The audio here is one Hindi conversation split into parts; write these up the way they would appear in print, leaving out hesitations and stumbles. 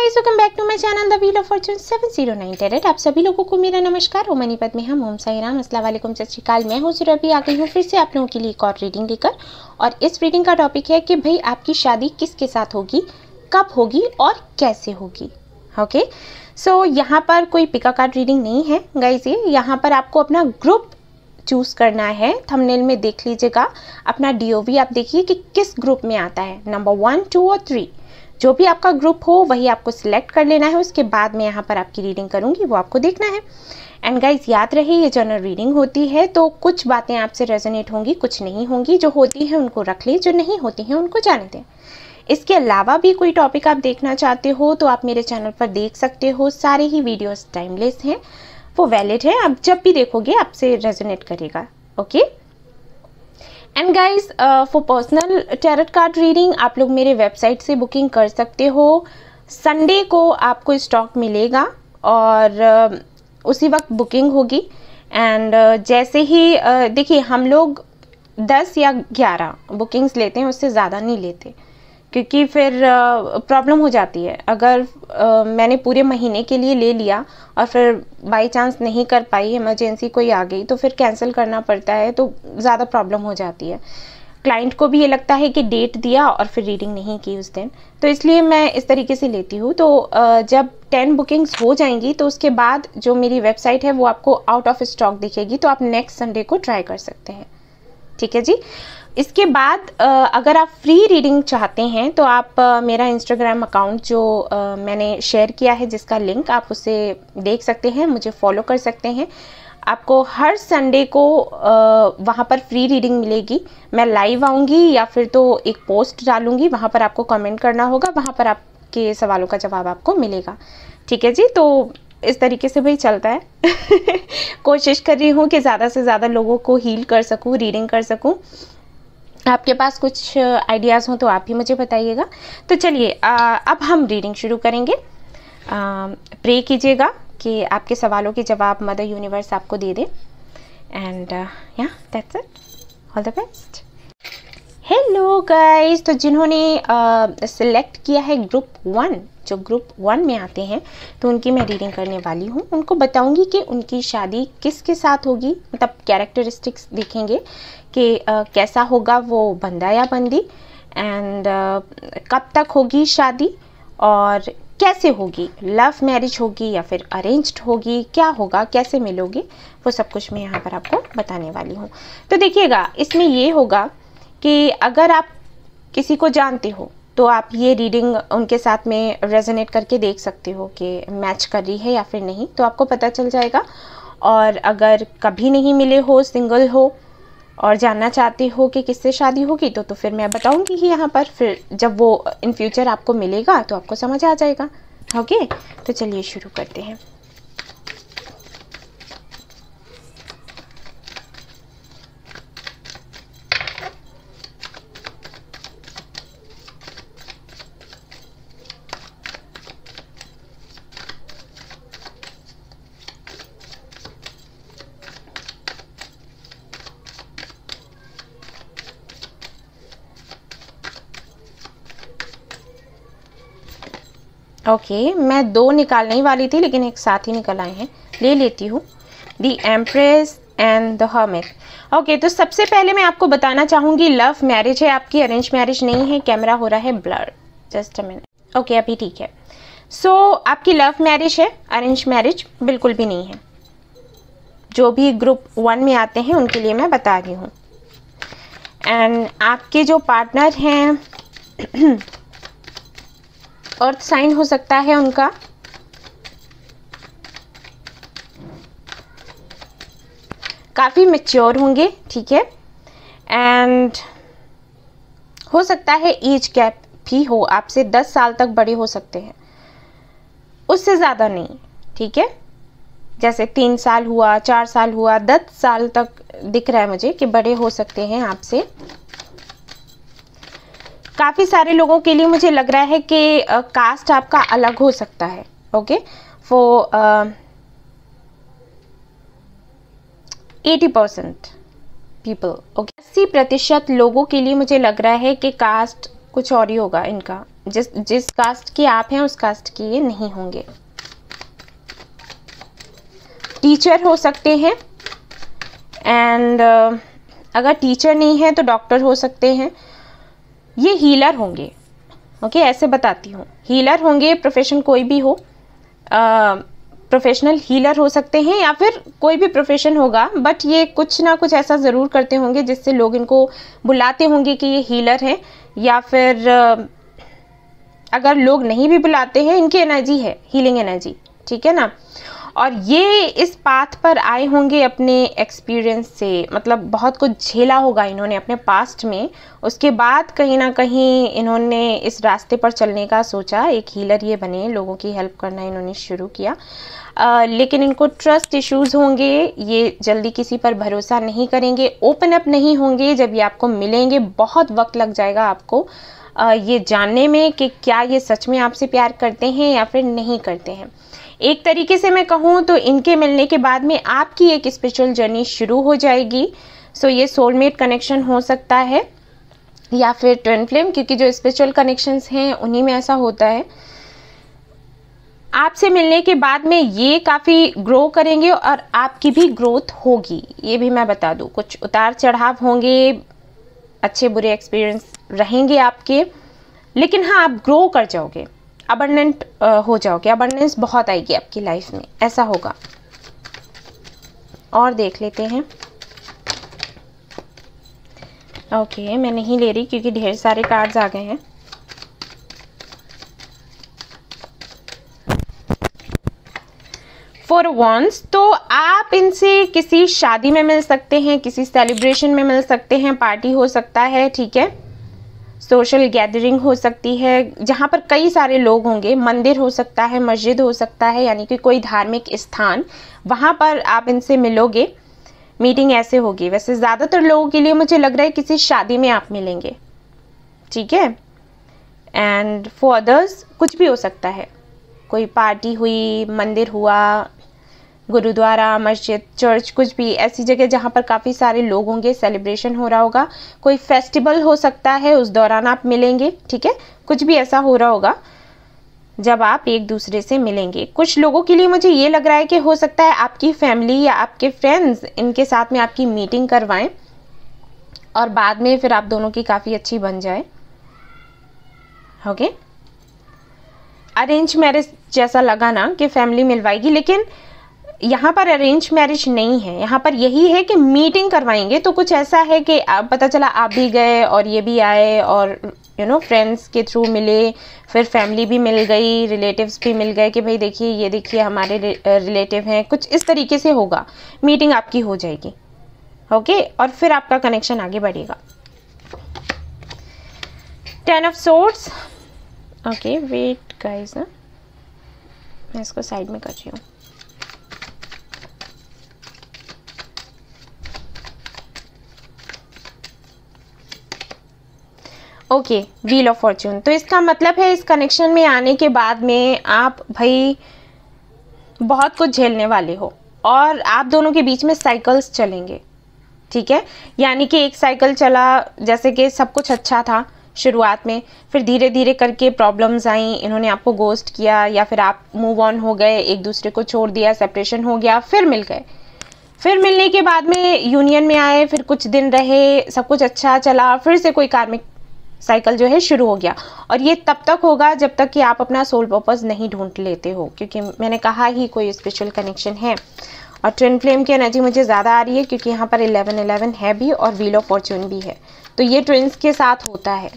Guys, welcome back to my channel the wheel of fortune 709 tarot. आप सभी लोगों को मेरा नमस्कार। ओम मनीपत में हम ओम साई राम, अस्सलाम वालेकुम, सत श्री अकाल। मैं हूँ सुरभि, आ गई हूँ फिर से आप लोगों के लिए एक और रीडिंग लेकर। और इस रीडिंग का टॉपिक है कि भाई आपकी शादी किसके साथ होगी, कब होगी और कैसे होगी। ओके, सो यहाँ पर कोई पिका कार्ड रीडिंग नहीं है गाइस। ये यहाँ पर आपको अपना ग्रुप चूज करना है। थंबनेल में देख लीजिएगा अपना डीओवी, आप देखिए कि किस ग्रुप में आता है, नंबर 1, 2 और 3। जो भी आपका ग्रुप हो वही आपको सिलेक्ट कर लेना है। उसके बाद मैं यहाँ पर आपकी रीडिंग करूँगी, वो आपको देखना है। एंड गाइज, याद रहे ये जनरल रीडिंग होती है तो कुछ बातें आपसे रेजोनेट होंगी, कुछ नहीं होंगी। जो होती हैं उनको रख ले, जो नहीं होती हैं उनको जाने दें। इसके अलावा भी कोई टॉपिक आप देखना चाहते हो तो आप मेरे चैनल पर देख सकते हो। सारे ही वीडियोस टाइमलेस हैं, वो वैलिड है। आप जब भी देखोगे आपसे रेजोनेट करेगा। Okay, and guys, for personal tarot card reading आप लोग मेरे वेबसाइट से बुकिंग कर सकते हो। संडे को आपको स्टॉक मिलेगा और उसी वक्त बुकिंग होगी। एंड जैसे ही देखिए, हम लोग 10 या 11 बुकिंग्स लेते हैं, उससे ज़्यादा नहीं लेते, क्योंकि फिर प्रॉब्लम हो जाती है। अगर मैंने पूरे महीने के लिए ले लिया और फिर बाय चांस नहीं कर पाई, इमरजेंसी कोई आ गई, तो फिर कैंसिल करना पड़ता है, तो ज़्यादा प्रॉब्लम हो जाती है। क्लाइंट को भी ये लगता है कि डेट दिया और फिर रीडिंग नहीं की उस दिन, तो इसलिए मैं इस तरीके से लेती हूँ। तो जब 10 बुकिंग्स हो जाएंगी तो उसके बाद जो मेरी वेबसाइट है वो आपको आउट ऑफ स्टॉक दिखेगी, तो आप नेक्स्ट संडे को ट्राई कर सकते हैं। ठीक है जी। इसके बाद अगर आप फ्री रीडिंग चाहते हैं तो आप मेरा इंस्टाग्राम अकाउंट जो मैंने शेयर किया है, जिसका लिंक आप उसे देख सकते हैं, मुझे फॉलो कर सकते हैं। आपको हर संडे को वहाँ पर फ्री रीडिंग मिलेगी। मैं लाइव आऊँगी या फिर तो एक पोस्ट डालूँगी, वहाँ पर आपको कमेंट करना होगा, वहाँ पर आपके सवालों का जवाब आपको मिलेगा। ठीक है जी। तो इस तरीके से भाई चलता है। कोशिश कर रही हूँ कि ज़्यादा से ज़्यादा लोगों को हील कर सकूँ, रीडिंग कर सकूँ। आपके पास कुछ आइडियाज़ हो तो आप भी मुझे बताइएगा। तो चलिए अब हम रीडिंग शुरू करेंगे। प्रे कीजिएगा कि आपके सवालों के जवाब मदर यूनिवर्स आपको दे दे। एंड या that's it, all the best. Hello guys, तो जिन्होंने सिलेक्ट किया है ग्रुप 1, जो ग्रुप 1 में आते हैं, तो उनकी मैं रीडिंग करने वाली हूँ। उनको बताऊंगी कि उनकी शादी किसके साथ होगी, मतलब कैरेक्टरिस्टिक्स देखेंगे कि कैसा होगा वो बंदा या बंदी, एंड कब तक होगी शादी और कैसे होगी, लव मैरिज होगी या फिर अरेंज्ड होगी, क्या होगा, कैसे मिलोगे, वो सब कुछ मैं यहाँ पर आपको बताने वाली हूँ। तो देखिएगा, इसमें ये होगा कि अगर आप किसी को जानते हो तो आप ये रीडिंग उनके साथ में रेजोनेट करके देख सकते हो कि मैच कर रही है या फिर नहीं, तो आपको पता चल जाएगा। और अगर कभी नहीं मिले हो, सिंगल हो और जानना चाहते हो कि किससे शादी होगी, तो फिर मैं बताऊंगी ही यहाँ पर। फिर जब वो इन फ्यूचर आपको मिलेगा तो आपको समझ आ जाएगा। ओके, तो चलिए शुरू करते हैं। ओके, मैं 2 निकालने ही वाली थी लेकिन एक साथ ही निकल आए हैं, ले लेती हूँ। The empress and the hermit. Okay, तो सबसे पहले मैं आपको बताना चाहूँगी, लव मैरिज है आपकी, अरेंज मैरिज नहीं है। कैमरा हो रहा है blur, just a minute. Okay, अभी ठीक है। सो आपकी लव मैरिज है, अरेंज मैरिज बिल्कुल भी नहीं है। जो भी ग्रुप 1 में आते हैं उनके लिए मैं बता रही हूँ। एंड आपके जो पार्टनर हैं अर्थ साइन हो सकता है उनका, काफ़ी मैच्योर होंगे। ठीक है, एंड हो सकता है एज गैप भी हो, आपसे 10 साल तक बड़े हो सकते हैं, उससे ज़्यादा नहीं। ठीक है, जैसे 3 साल हुआ, 4 साल हुआ, 10 साल तक दिख रहा है मुझे कि बड़े हो सकते हैं आपसे। काफ़ी सारे लोगों के लिए मुझे लग रहा है कि कास्ट आपका अलग हो सकता है। ओके, फॉर 80% पीपल, ओके, 80% लोगों के लिए मुझे लग रहा है कि कास्ट कुछ और ही होगा इनका, जिस कास्ट के आप हैं उस कास्ट के ये नहीं होंगे। टीचर हो सकते हैं, एंड अगर टीचर नहीं है तो डॉक्टर हो सकते हैं। ये हीलर होंगे, ओके, ऐसे बताती हूँ। हीलर होंगे, प्रोफेशन कोई भी हो, प्रोफेशनल हीलर हो सकते हैं या फिर कोई भी प्रोफेशन होगा, बट ये कुछ ना कुछ ऐसा ज़रूर करते होंगे जिससे लोग इनको बुलाते होंगे कि ये हीलर है। या फिर अगर लोग नहीं भी बुलाते हैं, इनकी एनर्जी है हीलिंग एनर्जी, ठीक है ना। और ये इस पाथ पर आए होंगे अपने एक्सपीरियंस से, मतलब बहुत कुछ झेला होगा इन्होंने अपने पास्ट में, उसके बाद कहीं ना कहीं इन्होंने इस रास्ते पर चलने का सोचा, एक हीलर ये बने, लोगों की हेल्प करना इन्होंने शुरू किया। लेकिन इनको ट्रस्ट इश्यूज होंगे, ये जल्दी किसी पर भरोसा नहीं करेंगे, ओपन अप नहीं होंगे। जब ये आपको मिलेंगे बहुत वक्त लग जाएगा आपको ये जानने में कि क्या ये सच में आपसे प्यार करते हैं या फिर नहीं करते हैं। एक तरीके से मैं कहूँ तो इनके मिलने के बाद में आपकी एक स्पिरिचुअल जर्नी शुरू हो जाएगी। सो ये सोलमेट कनेक्शन हो सकता है या फिर ट्विन फ्लेम, क्योंकि जो स्पिरिचुअल कनेक्शंस हैं उन्हीं में ऐसा होता है। आपसे मिलने के बाद में ये काफ़ी ग्रो करेंगे और आपकी भी ग्रोथ होगी, ये भी मैं बता दूँ। कुछ उतार चढ़ाव होंगे, अच्छे बुरे एक्सपीरियंस रहेंगे आपके, लेकिन हाँ आप ग्रो कर जाओगे, अबंडेंट हो जाओगे, अबंडेंस बहुत आएगी आपकी लाइफ में, ऐसा होगा। और देख लेते हैं। ओके, मैं नहीं ले रही क्योंकि ढेर सारे कार्ड्स आ गए हैं। फॉर वंस, तो आप इनसे किसी शादी में मिल सकते हैं, किसी सेलिब्रेशन में मिल सकते हैं, पार्टी हो सकता है, ठीक है, सोशल गैदरिंग हो सकती है जहाँ पर कई सारे लोग होंगे, मंदिर हो सकता है, मस्जिद हो सकता है, यानी कि कोई धार्मिक स्थान, वहाँ पर आप इनसे मिलोगे, मीटिंग ऐसे होगी। वैसे ज़्यादातर लोगों के लिए मुझे लग रहा है किसी शादी में आप मिलेंगे, ठीक है। एंड फॉर अदर्स कुछ भी हो सकता है, कोई पार्टी हुई, मंदिर हुआ, गुरुद्वारा, मस्जिद, चर्च, कुछ भी ऐसी जगह जहाँ पर काफ़ी सारे लोग होंगे, सेलिब्रेशन हो रहा होगा, कोई फेस्टिवल हो सकता है, उस दौरान आप मिलेंगे, ठीक है। कुछ भी ऐसा हो रहा होगा जब आप एक दूसरे से मिलेंगे। कुछ लोगों के लिए मुझे ये लग रहा है कि हो सकता है आपकी फैमिली या आपके फ्रेंड्स इनके साथ में आपकी मीटिंग करवाएं और बाद में फिर आप दोनों की काफ़ी अच्छी बन जाए, ओके। अरेंज मैरिज जैसा लगा ना कि फैमिली मिलवाएगी, लेकिन यहाँ पर अरेंज मैरिज नहीं है, यहाँ पर यही है कि मीटिंग करवाएंगे। तो कुछ ऐसा है कि आप, पता चला आप भी गए और ये भी आए और फ्रेंड्स के थ्रू मिले, फिर फैमिली भी मिल गई, रिलेटिव्स भी मिल गए कि भाई देखिए, ये देखिए हमारे रिलेटिव हैं, कुछ इस तरीके से होगा, मीटिंग आपकी हो जाएगी, ओके। और फिर आपका कनेक्शन आगे बढ़ेगा। 10 of swords, okay, wait guys ना, मैं इसको साइड में कर रही हूँ। ओके, व्हील ऑफ फॉर्च्यून, तो इसका मतलब है इस कनेक्शन में आने के बाद में आप भाई बहुत कुछ झेलने वाले हो और आप दोनों के बीच में साइकिल्स चलेंगे, ठीक है। यानी कि एक साइकिल चला, जैसे कि सब कुछ अच्छा था शुरुआत में, फिर धीरे धीरे करके प्रॉब्लम्स आई, इन्होंने आपको गोस्ट किया या फिर आप मूव ऑन हो गए, एक दूसरे को छोड़ दिया, सेपरेशन हो गया, फिर मिल गए, फिर मिलने के बाद में यूनियन में आए, फिर कुछ दिन रहे, सब कुछ अच्छा चला, फिर से कोई कार्मिक साइकिल जो है शुरू हो गया। और ये तब तक होगा जब तक कि आप अपना सोल पर्पस नहीं ढूंढ लेते हो, क्योंकि मैंने कहा ही कोई स्पेशल कनेक्शन है। और ट्विन फ्लेम की एनर्जी मुझे ज़्यादा आ रही है क्योंकि यहाँ पर 11 है भी और व्हील ऑफ फॉर्च्यून भी है, तो ये ट्विन्स के साथ होता है,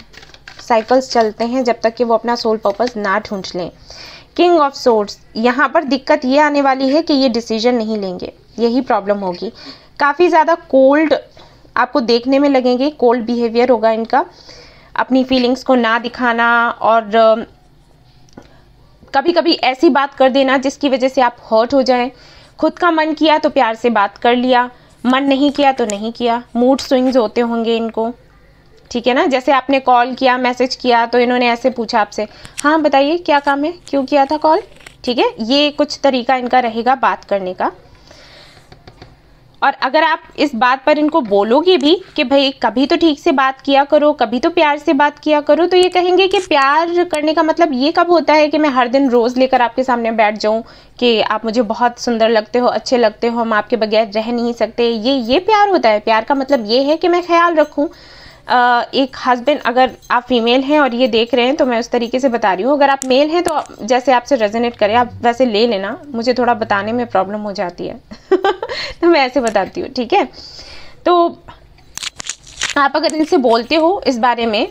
साइकिल्स चलते हैं जब तक कि वो अपना सोल पर्पस ना ढूंढ लें। किंग ऑफ सोर्ड्स, यहाँ पर दिक्कत ये आने वाली है कि ये डिसीजन नहीं लेंगे, यही प्रॉब्लम होगी। काफ़ी ज़्यादा कोल्ड आपको देखने में लगेंगे, कोल्ड बिहेवियर होगा इनका, अपनी फीलिंग्स को ना दिखाना और कभी कभी ऐसी बात कर देना जिसकी वजह से आप हर्ट हो जाएं। खुद का मन किया तो प्यार से बात कर लिया, मन नहीं किया तो नहीं किया। मूड स्विंग्स होते होंगे इनको, ठीक है ना। जैसे आपने कॉल किया, मैसेज किया, तो इन्होंने ऐसे पूछा आपसे, हाँ बताइए क्या काम है, क्यों किया था कॉल, ठीक है। ये कुछ तरीका इनका रहेगा बात करने का। और अगर आप इस बात पर इनको बोलोगे भी कि भाई कभी तो ठीक से बात किया करो, कभी तो प्यार से बात किया करो, तो ये कहेंगे कि प्यार करने का मतलब ये कब होता है कि मैं हर दिन रोज़ लेकर आपके सामने बैठ जाऊं कि आप मुझे बहुत सुंदर लगते हो, अच्छे लगते हो, हम आपके बगैर रह नहीं सकते। ये प्यार होता है? प्यार का मतलब ये है कि मैं ख्याल रखूं। एक हस्बैंड, अगर आप फीमेल हैं और ये देख रहे हैं तो मैं उस तरीके से बता रही हूँ, अगर आप मेल हैं तो जैसे आपसे रेजोनेट करे आप वैसे ले लेना, मुझे थोड़ा बताने में प्रॉब्लम हो जाती है तो मैं ऐसे बताती हूँ, ठीक है। तो आप अगर इनसे बोलते हो इस बारे में,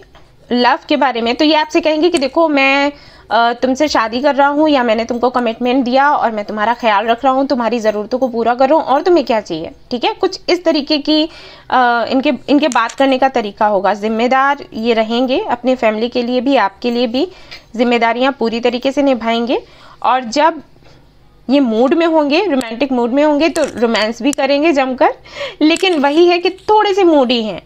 लव के बारे में, तो ये आपसे कहेंगे कि देखो मैं तुमसे शादी कर रहा हूँ या मैंने तुमको कमिटमेंट दिया और मैं तुम्हारा ख्याल रख रहा हूँ, तुम्हारी ज़रूरतों को पूरा कर रहा हूँ और तुम्हें क्या चाहिए, ठीक है। कुछ इस तरीके की इनके बात करने का तरीका होगा। जिम्मेदार ये रहेंगे, अपने फैमिली के लिए भी आपके लिए भी जिम्मेदारियाँ पूरी तरीके से निभाएंगे। और जब ये मूड में होंगे, रोमांटिक मूड में होंगे, तो रोमांस भी करेंगे जमकर, लेकिन वही है कि थोड़े से मूडी हैं।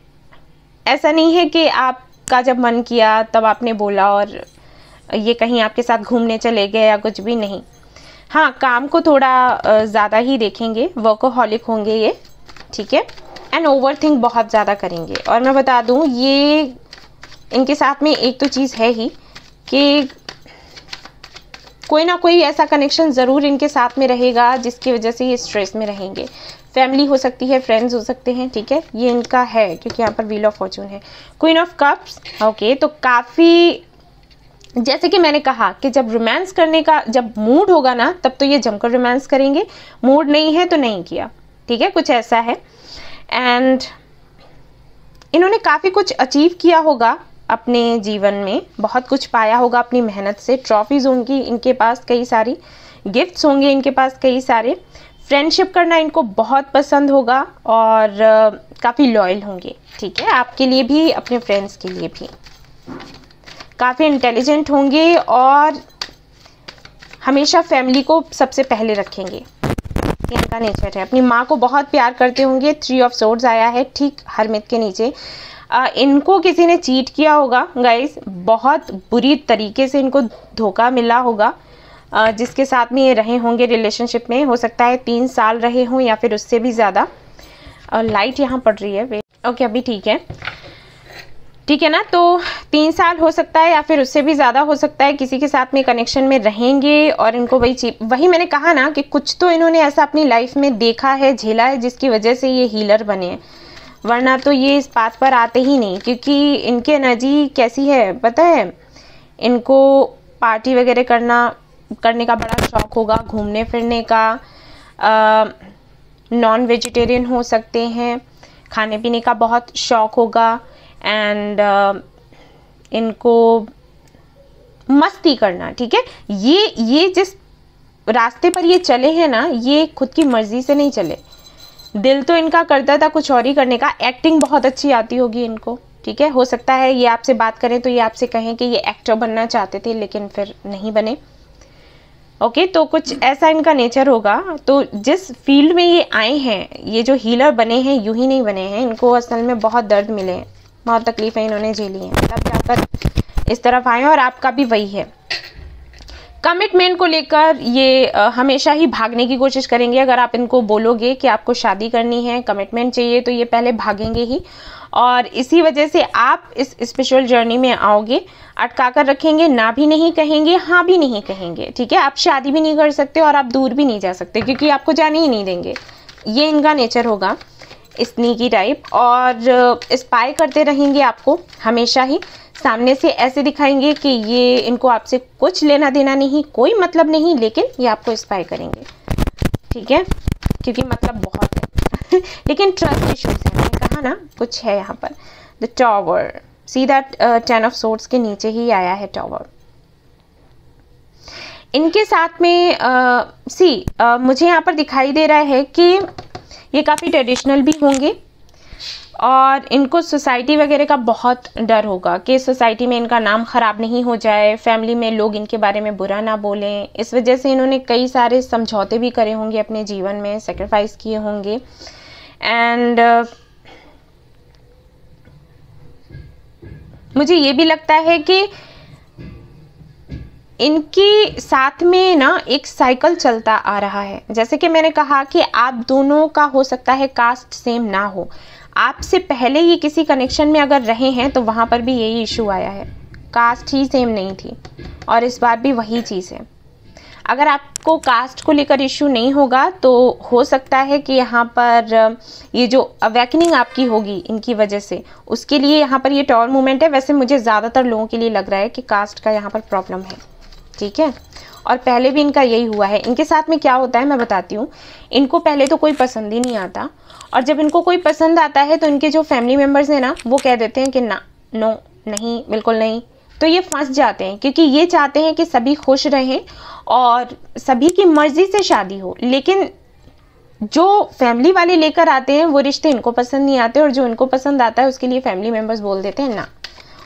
ऐसा नहीं है कि आपका जब मन किया तब आपने बोला और ये कहीं आपके साथ घूमने चले गए या कुछ भी नहीं। हाँ, काम को थोड़ा ज़्यादा ही देखेंगे, वर्कोहॉलिक होंगे ये, ठीक है। एंड ओवरथिंक बहुत ज़्यादा करेंगे। और मैं बता दूँ, ये इनके साथ में एक तो चीज़ है ही कि कोई ना कोई ऐसा कनेक्शन ज़रूर इनके साथ में रहेगा जिसकी वजह से ये स्ट्रेस में रहेंगे। फैमिली हो सकती है, फ्रेंड्स हो सकते हैं, ठीक है। ये इनका है क्योंकि यहाँ पर व्हील ऑफ फॉर्चून है, क्वीन ऑफ कप्स, ओके। तो काफ़ी, जैसे कि मैंने कहा कि जब रोमांस करने का जब मूड होगा ना, तब तो ये जमकर रोमांस करेंगे, मूड नहीं है तो नहीं किया, ठीक है, कुछ ऐसा है। एंड इन्होंने काफ़ी कुछ अचीव किया होगा अपने जीवन में, बहुत कुछ पाया होगा अपनी मेहनत से, ट्रॉफीज़ होंगी इनके पास कई सारी, गिफ्ट्स होंगे इनके पास कई सारे, फ्रेंडशिप करना इनको बहुत पसंद होगा और काफ़ी लॉयल होंगे, ठीक है, आपके लिए भी अपने फ्रेंड्स के लिए भी। काफ़ी इंटेलिजेंट होंगे और हमेशा फैमिली को सबसे पहले रखेंगे, इनका नेचर है। अपनी माँ को बहुत प्यार करते होंगे। 3 ऑफ सोर्ड्स आया है ठीक हरमित के नीचे। इनको किसी ने चीट किया होगा गाइस, बहुत बुरी तरीके से इनको धोखा मिला होगा, जिसके साथ में ये रहे होंगे रिलेशनशिप में। हो सकता है 3 साल रहे हों या फिर उससे भी ज़्यादा। लाइट यहाँ पड़ रही है, वेट, ओके अभी ठीक है, ठीक है ना। तो 3 साल हो सकता है या फिर उससे भी ज़्यादा हो सकता है, किसी के साथ में कनेक्शन में रहेंगे। और इनको वही मैंने कहा ना कि कुछ तो इन्होंने ऐसा अपनी लाइफ में देखा है, झेला है, जिसकी वजह से ये हीलर बने हैं, वरना तो ये इस बात पर आते ही नहीं। क्योंकि इनकी एनर्जी कैसी है पता है, इनको पार्टी वगैरह करने का बड़ा शौक होगा, घूमने फिरने का। नॉन वेजिटेरियन हो सकते हैं, खाने पीने का बहुत शौक होगा। एंड इनको मस्ती करना, ठीक है। ये जिस रास्ते पर ये चले हैं ना, ये खुद की मर्जी से नहीं चले, दिल तो इनका करता था कुछ और ही करने का। एक्टिंग बहुत अच्छी आती होगी इनको, ठीक है। हो सकता है ये आपसे बात करें तो ये आपसे कहें कि ये एक्टर बनना चाहते थे लेकिन फिर नहीं बने, ओके। तो कुछ ऐसा इनका नेचर होगा। तो जिस फील्ड में ये आए हैं, ये जो हीलर बने हैं, यूं ही नहीं बने हैं, इनको असल में बहुत दर्द मिले हैं, बहुत तकलीफें इन्होंने झेली हैं, तब जाकर इस तरफ आए हैं। और आपका भी वही है, कमिटमेंट को लेकर ये हमेशा ही भागने की कोशिश करेंगे। अगर आप इनको बोलोगे कि आपको शादी करनी है, कमिटमेंट चाहिए, तो ये पहले भागेंगे ही। और इसी वजह से आप इस स्पिरिचुअल जर्नी में आओगे, अटका कर रखेंगे, ना भी नहीं कहेंगे, हाँ भी नहीं कहेंगे, ठीक है। आप शादी भी नहीं कर सकते और आप दूर भी नहीं जा सकते क्योंकि आपको जाने ही नहीं देंगे। ये इनका नेचर होगा, स्नीकी टाइप। और स्पाई करते रहेंगे आपको हमेशा ही, सामने से ऐसे दिखाएंगे कि ये इनको आपसे कुछ लेना देना नहीं, कोई मतलब नहीं, लेकिन ये आपको स्पाई करेंगे, ठीक है, क्योंकि मतलब बहुत है लेकिन ट्रस्ट इश्यूज है, मैंने कहा ना कुछ है यहाँ पर। The tower, see that 10 of swords के नीचे ही आया है टॉवर। इनके साथ में मुझे यहाँ पर दिखाई दे रहा है कि ये काफ़ी ट्रेडिशनल भी होंगे और इनको सोसाइटी वगैरह का बहुत डर होगा कि सोसाइटी में इनका नाम ख़राब नहीं हो जाए, फैमिली में लोग इनके बारे में बुरा ना बोलें। इस वजह से इन्होंने कई सारे समझौते भी करे होंगे अपने जीवन में, सेक्रीफाइस किए होंगे। एंड मुझे ये भी लगता है कि इनके साथ में ना एक साइकिल चलता आ रहा है। जैसे कि मैंने कहा कि आप दोनों का हो सकता है कास्ट सेम ना हो, आपसे पहले ये किसी कनेक्शन में अगर रहे हैं तो वहाँ पर भी यही इशू आया है, कास्ट ही सेम नहीं थी, और इस बार भी वही चीज़ है। अगर आपको कास्ट को लेकर इशू नहीं होगा तो हो सकता है कि यहाँ पर ये जो अवेकनिंग आपकी होगी इनकी वजह से, उसके लिए यहाँ पर ये टॉर मूवमेंट है। वैसे मुझे ज़्यादातर लोगों के लिए लग रहा है कि कास्ट का यहाँ पर प्रॉब्लम है, ठीक है, और पहले भी इनका यही हुआ है। इनके साथ में क्या होता है मैं बताती हूँ। इनको पहले तो कोई पसंद ही नहीं आता, और जब इनको कोई पसंद आता है तो इनके जो फैमिली मेम्बर्स हैं ना, वो कह देते हैं कि ना, नो, नहीं, बिल्कुल नहीं। तो ये फंस जाते हैं, क्योंकि ये चाहते हैं कि सभी खुश रहें और सभी की मर्जी से शादी हो, लेकिन जो फैमिली वाले लेकर आते हैं वो रिश्ते इनको पसंद नहीं आते, और जो इनको पसंद आता है उसके लिए फैमिली मेम्बर्स बोल देते हैं ना।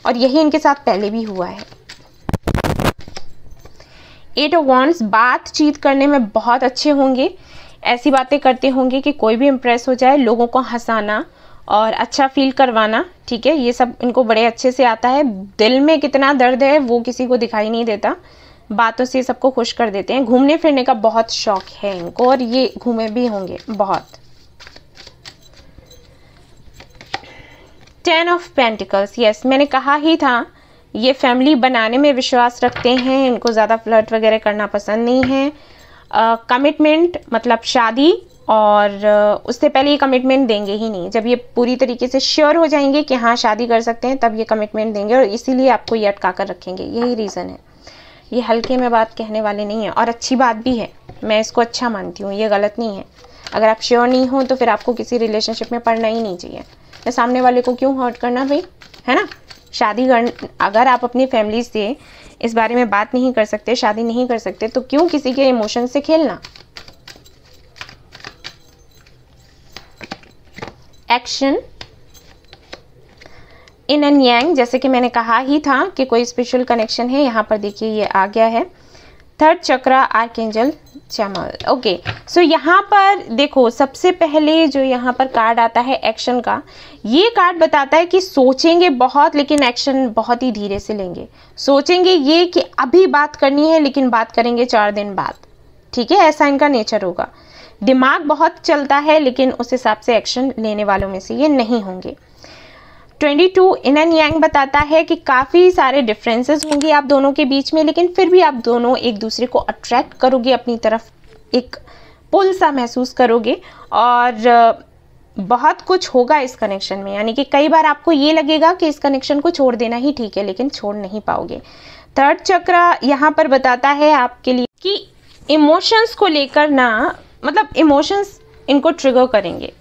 और यही इनके साथ पहले भी हुआ है। 8 ऑफ वॉन्ड्स बातचीत करने में बहुत अच्छे होंगे, ऐसी बातें करते होंगे कि कोई भी इम्प्रेस हो जाए, लोगों को हंसाना और अच्छा फील करवाना, ठीक है, ये सब इनको बड़े अच्छे से आता है। दिल में कितना दर्द है वो किसी को दिखाई नहीं देता, बातों से सबको खुश कर देते हैं। घूमने फिरने का बहुत शौक है इनको, और ये घूमे भी होंगे बहुत। 10 ऑफ पेंटिकल्स, यस, मैंने कहा ही था, ये फैमिली बनाने में विश्वास रखते हैं, इनको ज़्यादा फ्लर्ट वगैरह करना पसंद नहीं है। कमिटमेंट मतलब शादी, और उससे पहले ये कमिटमेंट देंगे ही नहीं। जब ये पूरी तरीके से श्योर हो जाएंगे कि हाँ शादी कर सकते हैं, तब ये कमिटमेंट देंगे, और इसीलिए आपको ये अटका कर रखेंगे, यही रीज़न है। ये हल्के में बात कहने वाले नहीं है, और अच्छी बात भी है, मैं इसको अच्छा मानती हूँ, ये गलत नहीं है। अगर आप श्योर नहीं हो तो फिर आपको किसी रिलेशनशिप में पड़ना ही नहीं चाहिए। तो सामने वाले को क्यों हर्ट करना भाई, है ना। शादी अगर आप अपनी फैमिली से इस बारे में बात नहीं कर सकते, शादी नहीं कर सकते, तो क्यों किसी के इमोशन से खेलना। एक्शन इन एंड यांग, जैसे कि मैंने कहा ही था कि कोई स्पेशल कनेक्शन है, यहाँ पर देखिए ये आ गया है। थर्ड चक्र आर्कएंजल चैमल, ओके। सो यहाँ पर देखो, सबसे पहले जो यहाँ पर कार्ड आता है एक्शन का, ये कार्ड बताता है कि सोचेंगे बहुत लेकिन एक्शन बहुत ही धीरे से लेंगे। सोचेंगे ये कि अभी बात करनी है, लेकिन बात करेंगे 4 दिन बाद, ठीक है, ऐसा इनका नेचर होगा। दिमाग बहुत चलता है, लेकिन उस हिसाब से एक्शन लेने वालों में से ये नहीं होंगे। 22 इन एंड यांग बताता है कि काफ़ी सारे डिफरेंसेस होंगे आप दोनों के बीच में, लेकिन फिर भी आप दोनों एक दूसरे को अट्रैक्ट करोगे अपनी तरफ, एक पुल सा महसूस करोगे, और बहुत कुछ होगा इस कनेक्शन में। यानी कि कई बार आपको ये लगेगा कि इस कनेक्शन को छोड़ देना ही ठीक है, लेकिन छोड़ नहीं पाओगे। थर्ड चक्र यहाँ पर बताता है आपके लिए कि इमोशंस को लेकर ना, मतलब इमोशंस इनको ट्रिगर करेंगे,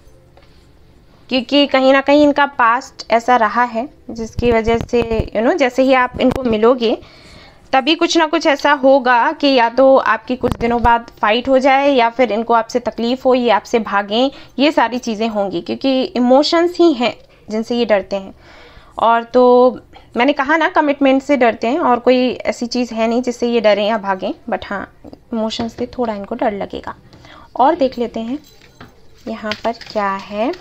क्योंकि कहीं ना कहीं इनका पास्ट ऐसा रहा है जिसकी वजह से जैसे ही आप इनको मिलोगे तभी कुछ ना कुछ ऐसा होगा कि या तो आपकी कुछ दिनों बाद फाइट हो जाए, या फिर इनको आपसे तकलीफ हो, ये आपसे भागें, ये सारी चीज़ें होंगी, क्योंकि इमोशंस ही हैं जिनसे ये डरते हैं। और तो मैंने कहा ना, कमिटमेंट से डरते हैं, और कोई ऐसी चीज़ है नहीं जिससे ये डरें या भागें, बट हाँ इमोशंस से थोड़ा इनको डर लगेगा। और देख लेते हैं यहाँ पर क्या है।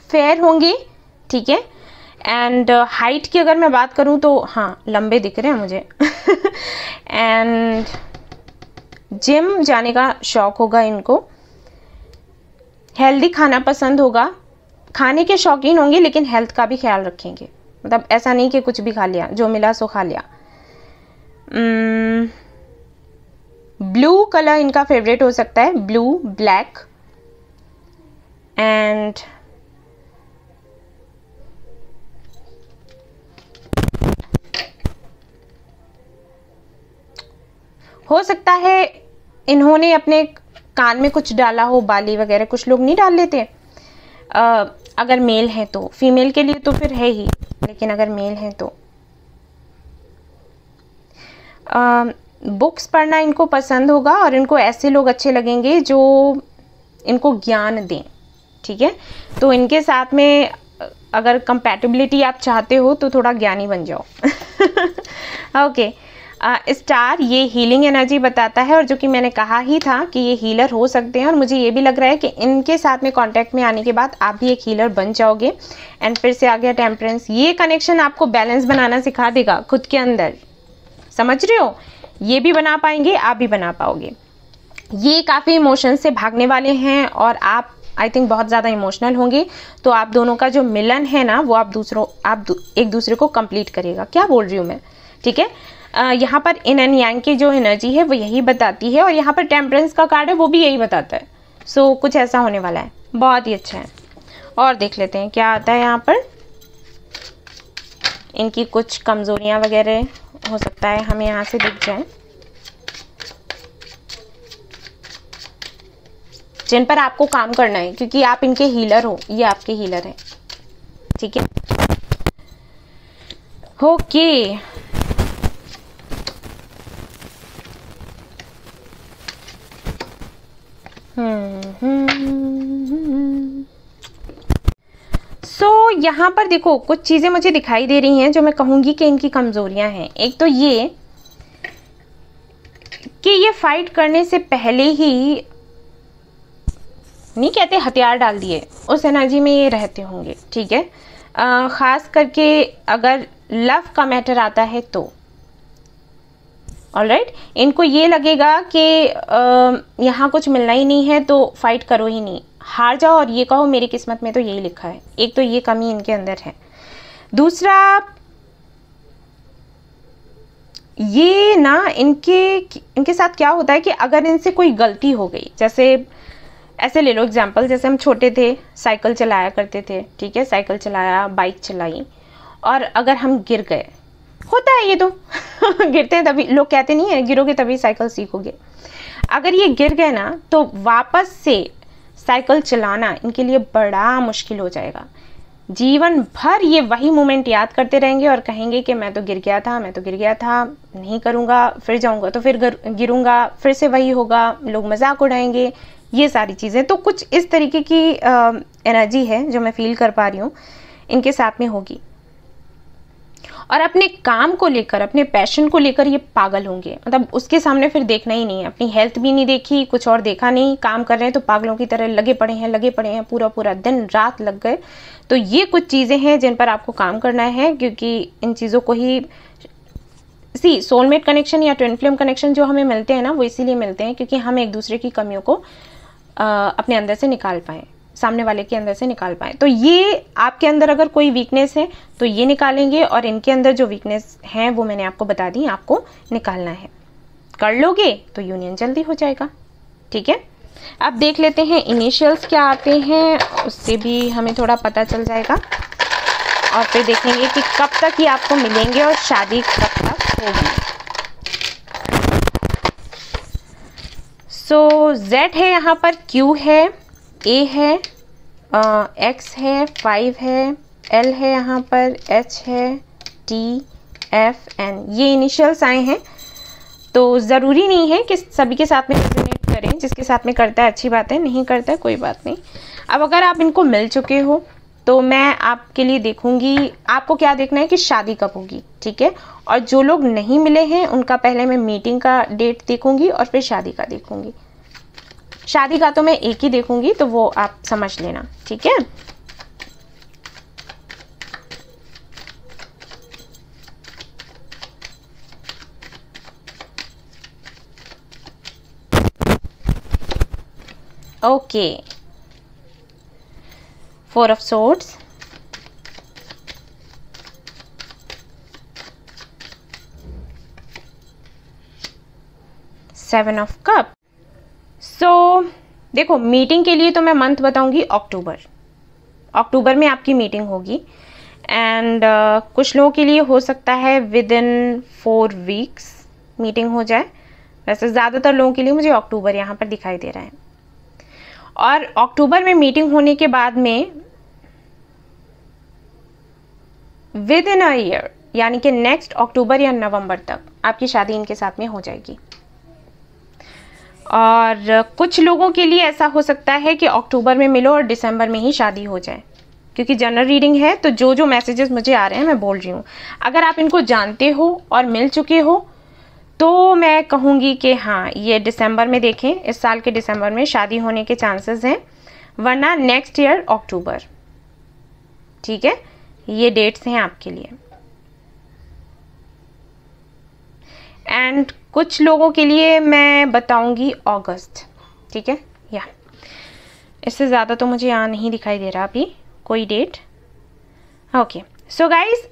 फेयर होंगे, ठीक है, एंड हाइट की अगर मैं बात करूं तो हाँ लंबे दिख रहे हैं मुझे एंड जिम जाने का शौक होगा इनको। हेल्दी खाना पसंद होगा, खाने के शौकीन होंगे, लेकिन हेल्थ का भी ख्याल रखेंगे। मतलब ऐसा नहीं कि कुछ भी खा लिया, जो मिला सो खा लिया। ब्लू कलर इनका फेवरेट हो सकता है, ब्लू, ब्लैक, एंड हो सकता है इन्होंने अपने कान में कुछ डाला हो, बाली वगैरह, कुछ लोग नहीं डाल लेते अगर मेल है तो। फीमेल के लिए तो फिर है ही, लेकिन अगर मेल है तो बुक्स पढ़ना इनको पसंद होगा, और इनको ऐसे लोग अच्छे लगेंगे जो इनको ज्ञान दें, ठीक है। तो इनके साथ में अगर कंपैटिबिलिटी आप चाहते हो तो थोड़ा ज्ञानी बन जाओ ओके। स्टार ये हीलिंग एनर्जी बताता है, और जो कि मैंने कहा ही था कि ये हीलर हो सकते हैं, और मुझे ये भी लग रहा है कि इनके साथ में कांटेक्ट में आने के बाद आप भी एक हीलर बन जाओगे। एंड फिर से आ गया टेम्परेंस, ये कनेक्शन आपको बैलेंस बनाना सिखा देगा खुद के अंदर, समझ रहे हो, ये भी बना पाएंगे, आप भी बना पाओगे। ये काफ़ी इमोशन से भागने वाले हैं और आप आई थिंक बहुत ज़्यादा इमोशनल होंगे, तो आप दोनों का जो मिलन है ना वो आप एक दूसरे को कंप्लीट करेगा। क्या बोल रही हूँ मैं, ठीक है। यहाँ पर इन एंड यांग की जो एनर्जी है वो यही बताती है, और यहाँ पर टेम्परेंस का कार्ड है वो भी यही बताता है। सो कुछ ऐसा होने वाला है, बहुत ही अच्छा है। और देख लेते हैं क्या आता है यहाँ पर। इनकी कुछ कमज़ोरियाँ वगैरह हो सकता है हमें यहाँ से दिख जाए, जिन पर आपको काम करना है, क्योंकि आप इनके हीलर हो, ये आपके हीलर हैं, ठीक है। ओके, सो यहाँ पर देखो कुछ चीज़ें मुझे दिखाई दे रही हैं जो मैं कहूँगी कि इनकी कमज़ोरियाँ हैं। एक तो ये कि ये फाइट करने से पहले ही, नहीं कहते हथियार डाल दिए, उस एनर्जी में ये रहते होंगे, ठीक है। ख़ास करके अगर लव का मैटर आता है तो ऑलराइट, इनको ये लगेगा कि यहाँ कुछ मिलना ही नहीं है तो फाइट करो ही नहीं, हार जाओ और ये कहो मेरी किस्मत में तो यही लिखा है। एक तो ये कमी इनके अंदर है। दूसरा, ये ना इनके साथ क्या होता है कि अगर इनसे कोई गलती हो गई, जैसे ऐसे ले लो एग्जाम्पल, जैसे हम छोटे थे साइकिल चलाया करते थे, ठीक है, साइकिल चलाया, बाइक चलाई, और अगर हम गिर गए, होता है ये तो गिरते हैं तभी, लोग कहते नहीं है गिरोगे तभी साइकिल सीखोगे। अगर ये गिर गए ना तो वापस से साइकिल चलाना इनके लिए बड़ा मुश्किल हो जाएगा। जीवन भर ये वही मोमेंट याद करते रहेंगे और कहेंगे कि मैं तो गिर गया था, मैं तो गिर गया था, नहीं करूँगा, फिर जाऊँगा तो फिर गिरूँगा, फिर से वही होगा, लोग मजाक उड़ाएंगे, ये सारी चीज़ें। तो कुछ इस तरीके की एनर्जी है जो मैं फील कर पा रही हूँ इनके साथ में होगी। और अपने काम को लेकर, अपने पैशन को लेकर ये पागल होंगे, मतलब उसके सामने फिर देखना ही नहीं है। अपनी हेल्थ भी नहीं देखी, कुछ और देखा नहीं, काम कर रहे हैं तो पागलों की तरह लगे पड़े हैं, पूरा पूरा दिन रात लग गए। तो ये कुछ चीज़ें हैं जिन पर आपको काम करना है, क्योंकि इन चीज़ों को ही सोलमेट कनेक्शन या ट्विन फ्लेम कनेक्शन जो हमें मिलते हैं ना, वो इसीलिए मिलते हैं क्योंकि हम एक दूसरे की कमियों को अपने अंदर से निकाल पाएँ, सामने वाले के अंदर से निकाल पाएँ। तो ये आपके अंदर अगर कोई वीकनेस है तो ये निकालेंगे, और इनके अंदर जो वीकनेस है वो मैंने आपको बता दी, आपको निकालना है। कर लोगे तो यूनियन जल्दी हो जाएगा, ठीक है। अब देख लेते हैं इनिशियल्स क्या आते हैं, उससे भी हमें थोड़ा पता चल जाएगा, और फिर देखेंगे कि कब तक ये आपको मिलेंगे और शादी कब तक होगी। सो Z है यहाँ पर, Q है, A है, X है, 5 है, L है यहाँ पर, H है, T, F, N, ये इनिशियल्स आए हैं। तो ज़रूरी नहीं है कि सभी के साथ में रेजोनेट करें, जिसके साथ में करता है अच्छी बात है, नहीं करता है कोई बात नहीं। अब अगर आप इनको मिल चुके हो तो मैं आपके लिए देखूंगी, आपको क्या देखना है कि शादी कब होगी, ठीक है। और जो लोग नहीं मिले हैं उनका पहले मैं मीटिंग का डेट देखूंगी और फिर शादी का देखूंगी। शादी का तो मैं एक ही देखूंगी, तो वो आप समझ लेना, ठीक है। Okay, 4 of Swords, Seven of Cup। सो देखो, मीटिंग के लिए तो मैं मंथ बताऊंगी अक्टूबर में आपकी मीटिंग होगी। एंड कुछ लोगों के लिए हो सकता है विद इन 4 वीक्स मीटिंग हो जाए। वैसे ज़्यादातर लोगों के लिए मुझे अक्टूबर यहाँ पर दिखाई दे रहा है। और अक्टूबर में मीटिंग होने के बाद में विद इन अ ईयर, यानी कि नेक्स्ट अक्टूबर या नवंबर तक आपकी शादी इनके साथ में हो जाएगी। और कुछ लोगों के लिए ऐसा हो सकता है कि अक्टूबर में मिलो और दिसंबर में ही शादी हो जाए, क्योंकि जनरल रीडिंग है तो जो मैसेजेस मुझे आ रहे हैं मैं बोल रही हूँ। अगर आप इनको जानते हो और मिल चुके हो तो मैं कहूँगी कि हाँ, ये दिसंबर में देखें, इस साल के दिसंबर में शादी होने के चांसेस हैं, वरना नेक्स्ट ईयर अक्टूबर। ठीक है, ये डेट्स हैं आपके लिए। एंड कुछ लोगों के लिए मैं बताऊंगी अगस्त। ठीक है, या इससे ज़्यादा तो मुझे यहाँ नहीं दिखाई दे रहा अभी कोई डेट। ओके, सो गाइज,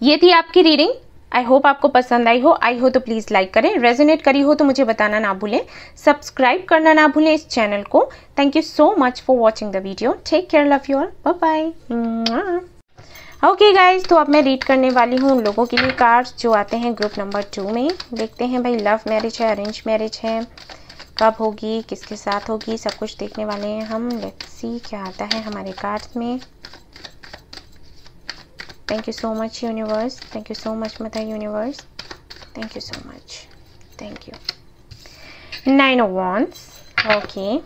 ये थी आपकी रीडिंग। आई होप आपको पसंद आई हो। आई हो तो प्लीज़ लाइक करें, रेजोनेट करी हो तो मुझे बताना ना भूलें, सब्सक्राइब करना ना भूलें इस चैनल को। Thank you so much for watching the video. Take care, love you all, bye bye. Okay guys, तो अब मैं रीड करने वाली हूँ उन लोगों के लिए कार्ड्स जो आते हैं ग्रुप नंबर 2 में। देखते हैं भाई, लव मैरिज है, अरेंज मैरिज है, कब होगी, किसके साथ होगी, सब कुछ देखने वाले हैं हम। लेट्स सी क्या आता है हमारे कार्ड्स में। Thank you so much universe, thank you so much mother universe, thank you so much, thank you. 9 of Wands, okay.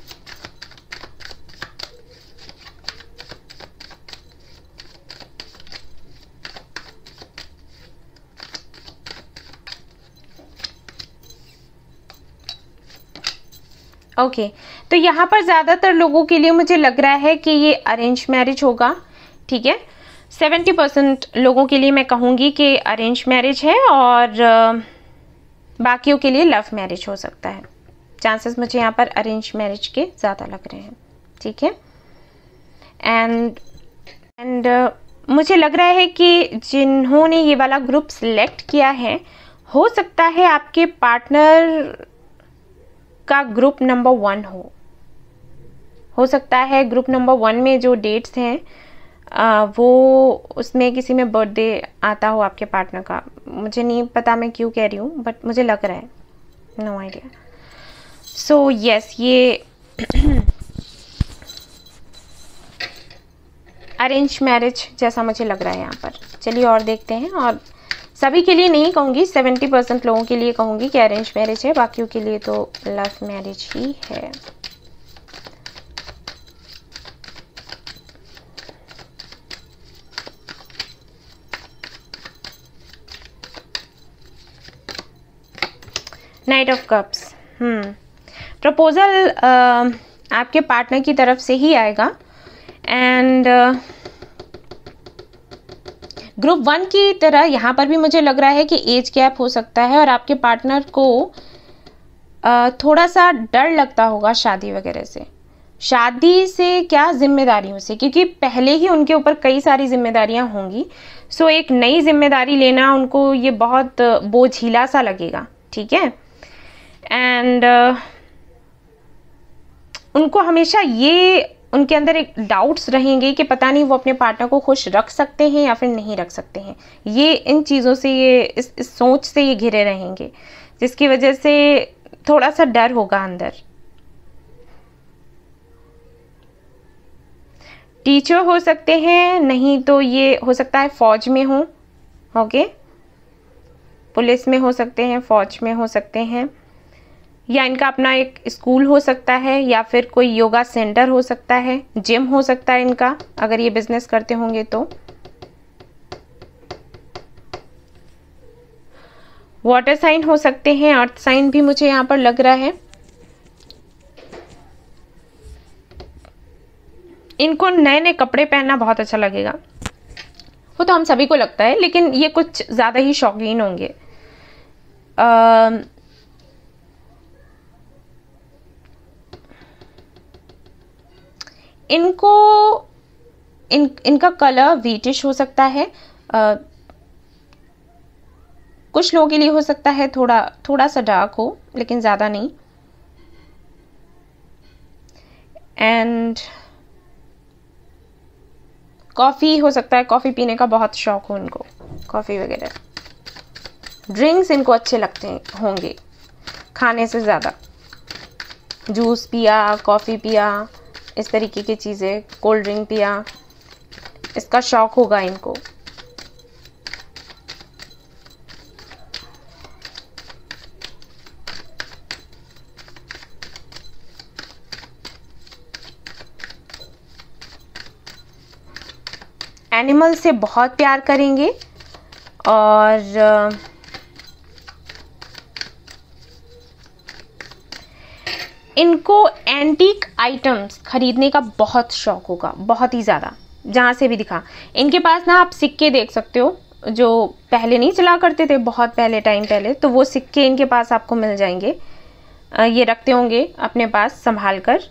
Okay, तो यहाँ पर ज़्यादातर लोगों के लिए मुझे लग रहा है कि ये अरेंज मैरिज होगा। ठीक है, 70% लोगों के लिए मैं कहूँगी कि अरेंज मैरिज है, और बाकियों के लिए लव मैरिज हो सकता है। चांसेस मुझे यहाँ पर अरेंज मैरिज के ज़्यादा लग रहे हैं। ठीक है, एंड मुझे लग रहा है कि जिन्होंने ये वाला ग्रुप सिलेक्ट किया है, हो सकता है आपके पार्टनर का ग्रुप नंबर 1 हो सकता है ग्रुप नंबर 1 में जो डेट्स हैं वो उसमें किसी में बर्थडे आता हो आपके पार्टनर का। मुझे नहीं पता मैं क्यों कह रही हूँ, बट मुझे लग रहा है, नो आइडिया। सो यस, ये अरेंज मैरिज जैसा मुझे लग रहा है यहाँ पर। चलिए और देखते हैं, और सभी के लिए नहीं कहूँगी, 70% लोगों के लिए कहूँगी कि अरेंज मैरिज है, बाकियों के लिए तो लव मैरिज ही है। नाइट ऑफ कप्स, प्रपोजल आपके पार्टनर की तरफ से ही आएगा। एंड ग्रुप 1 की तरह यहाँ पर भी मुझे लग रहा है कि एज गैप हो सकता है, और आपके पार्टनर को थोड़ा सा डर लगता होगा शादी वगैरह से। शादी से क्या, जिम्मेदारियों से, क्योंकि पहले ही उनके ऊपर कई सारी जिम्मेदारियां होंगी। सो एक नई जिम्मेदारी लेना उनको ये बहुत बोझिला सा लगेगा। ठीक है, एंड उनको हमेशा ये उनके अंदर एक डाउट्स रहेंगे कि पता नहीं वो अपने पार्टनर को खुश रख सकते हैं या फिर नहीं रख सकते हैं। ये इन चीज़ों से, ये इस सोच से ये घिरे रहेंगे, जिसकी वजह से थोड़ा सा डर होगा अंदर। टीचर हो सकते हैं, नहीं तो ये हो सकता है फौज में हो। ओके, पुलिस में हो सकते हैं, फौज में हो सकते हैं, या इनका अपना एक स्कूल हो सकता है, या फिर कोई योगा सेंटर हो सकता है, जिम हो सकता है इनका, अगर ये बिजनेस करते होंगे तो। वाटर साइन हो सकते हैं, अर्थ साइन भी मुझे यहाँ पर लग रहा है। इनको नए नए कपड़े पहनना बहुत अच्छा लगेगा, वो तो हम सभी को लगता है, लेकिन ये कुछ ज़्यादा ही शौकीन होंगे। इनका कलर व्हीटिश हो सकता है, कुछ लोगों के लिए हो सकता है थोड़ा सा डार्क हो, लेकिन ज़्यादा नहीं। एंड कॉफ़ी हो सकता है, कॉफ़ी पीने का बहुत शौक हो इनको, कॉफ़ी वगैरह। ड्रिंक्स इनको अच्छे लगते होंगे खाने से ज़्यादा। जूस पिया, कॉफ़ी पिया, इस तरीके की चीज़ें, कोल्ड ड्रिंक पिया, इसका शौक होगा इनको। एनिमल से बहुत प्यार करेंगे, और इनको एंटीक आइटम्स खरीदने का बहुत शौक होगा, बहुत ही ज़्यादा। जहाँ से भी दिखा, इनके पास ना आप सिक्के देख सकते हो, जो पहले नहीं चला करते थे, बहुत पहले टाइम पहले, तो वो सिक्के इनके पास आपको मिल जाएंगे। ये रखते होंगे अपने पास संभाल कर।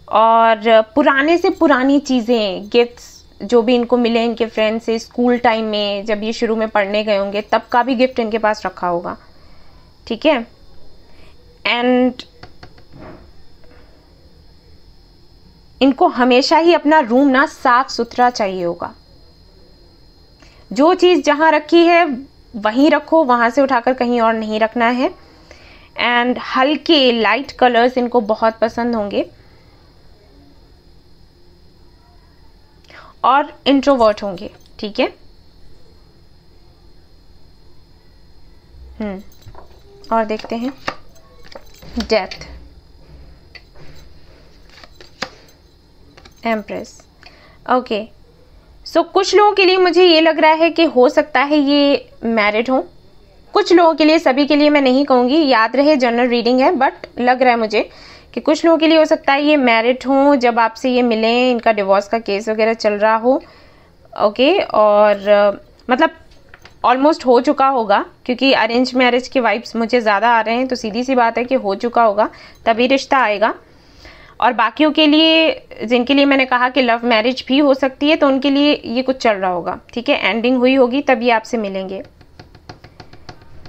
और पुराने से पुरानी चीज़ें, गिफ्ट्स जो भी इनको मिले इनके फ्रेंड से स्कूल टाइम में, जब ये शुरू में पढ़ने गए होंगे तब का भी गिफ्ट इनके पास रखा होगा, ठीक है। एंड इनको हमेशा ही अपना रूम ना साफ सुथरा चाहिए होगा। जो चीज़ जहाँ रखी है वहीं रखो, वहाँ से उठाकर कहीं और नहीं रखना है। एंड हल्के लाइट कलर्स इनको बहुत पसंद होंगे। और इंट्रोवर्ट होंगे, ठीक है। और देखते हैं डेथ, एम्प्रेस, ओके। सो कुछ लोगों के लिए मुझे ये लग रहा है कि हो सकता है ये मैरिड हो, कुछ लोगों के लिए, सभी के लिए मैं नहीं कहूँगी, याद रहे जनरल रीडिंग है, बट लग रहा है मुझे कि कुछ लोगों के लिए हो सकता है ये मैरिड हो, जब आपसे ये मिले इनका डिवोर्स का केस वगैरह चल रहा हो, ओके। और मतलब ऑलमोस्ट हो चुका होगा, क्योंकि अरेंज मैरिज के वाइब्स मुझे ज़्यादा आ रहे हैं, तो सीधी सी बात है कि हो चुका होगा तभी रिश्ता आएगा। और बाकियों के लिए, जिनके लिए मैंने कहा कि लव मैरिज भी हो सकती है, तो उनके लिए ये कुछ चल रहा होगा, ठीक है। एंडिंग हुई होगी तभी आपसे मिलेंगे।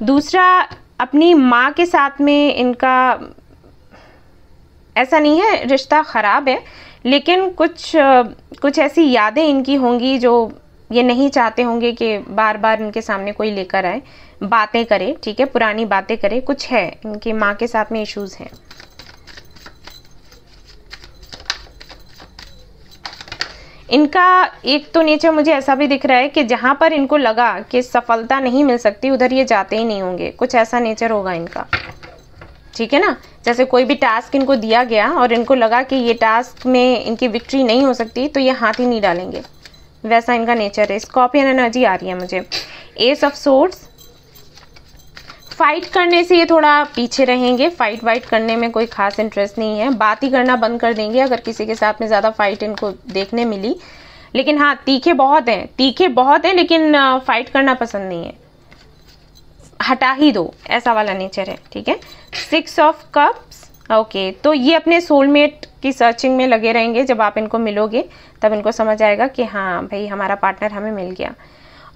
दूसरा, अपनी माँ के साथ में इनका, ऐसा नहीं है रिश्ता ख़राब है, लेकिन कुछ ऐसी यादें इनकी होंगी जो ये नहीं चाहते होंगे कि बार बार इनके सामने कोई लेकर आए, बातें करे, ठीक है, पुरानी बातें करे, कुछ है इनकी माँ के साथ में इश्यूज हैं। इनका एक तो नेचर मुझे ऐसा भी दिख रहा है कि जहाँ पर इनको लगा कि सफलता नहीं मिल सकती उधर ये जाते ही नहीं होंगे, कुछ ऐसा नेचर होगा इनका, ठीक है ना। जैसे कोई भी टास्क इनको दिया गया और इनको लगा कि ये टास्क में इनकी विक्ट्री नहीं हो सकती, तो ये हाथ ही नहीं डालेंगे, वैसा इनका नेचर है। स्कॉर्पियन एनर्जी आ रही है मुझे। एस ऑफ सोर्ड्स, फाइट करने से ये थोड़ा पीछे रहेंगे, फाइट वाइट करने में कोई खास इंटरेस्ट नहीं है, बात ही करना बंद कर देंगे अगर किसी के साथ में ज़्यादा फाइट इनको देखने मिली। लेकिन हाँ, तीखे बहुत हैं, लेकिन फाइट करना पसंद नहीं है, हटा ही दो, ऐसा वाला नेचर है, ठीक है। 6 ऑफ कप्स, ओके। तो ये अपने सोलमेट की सर्चिंग में लगे रहेंगे। जब आप इनको मिलोगे तब इनको समझ आएगा कि हाँ भाई, हमारा पार्टनर हमें मिल गया।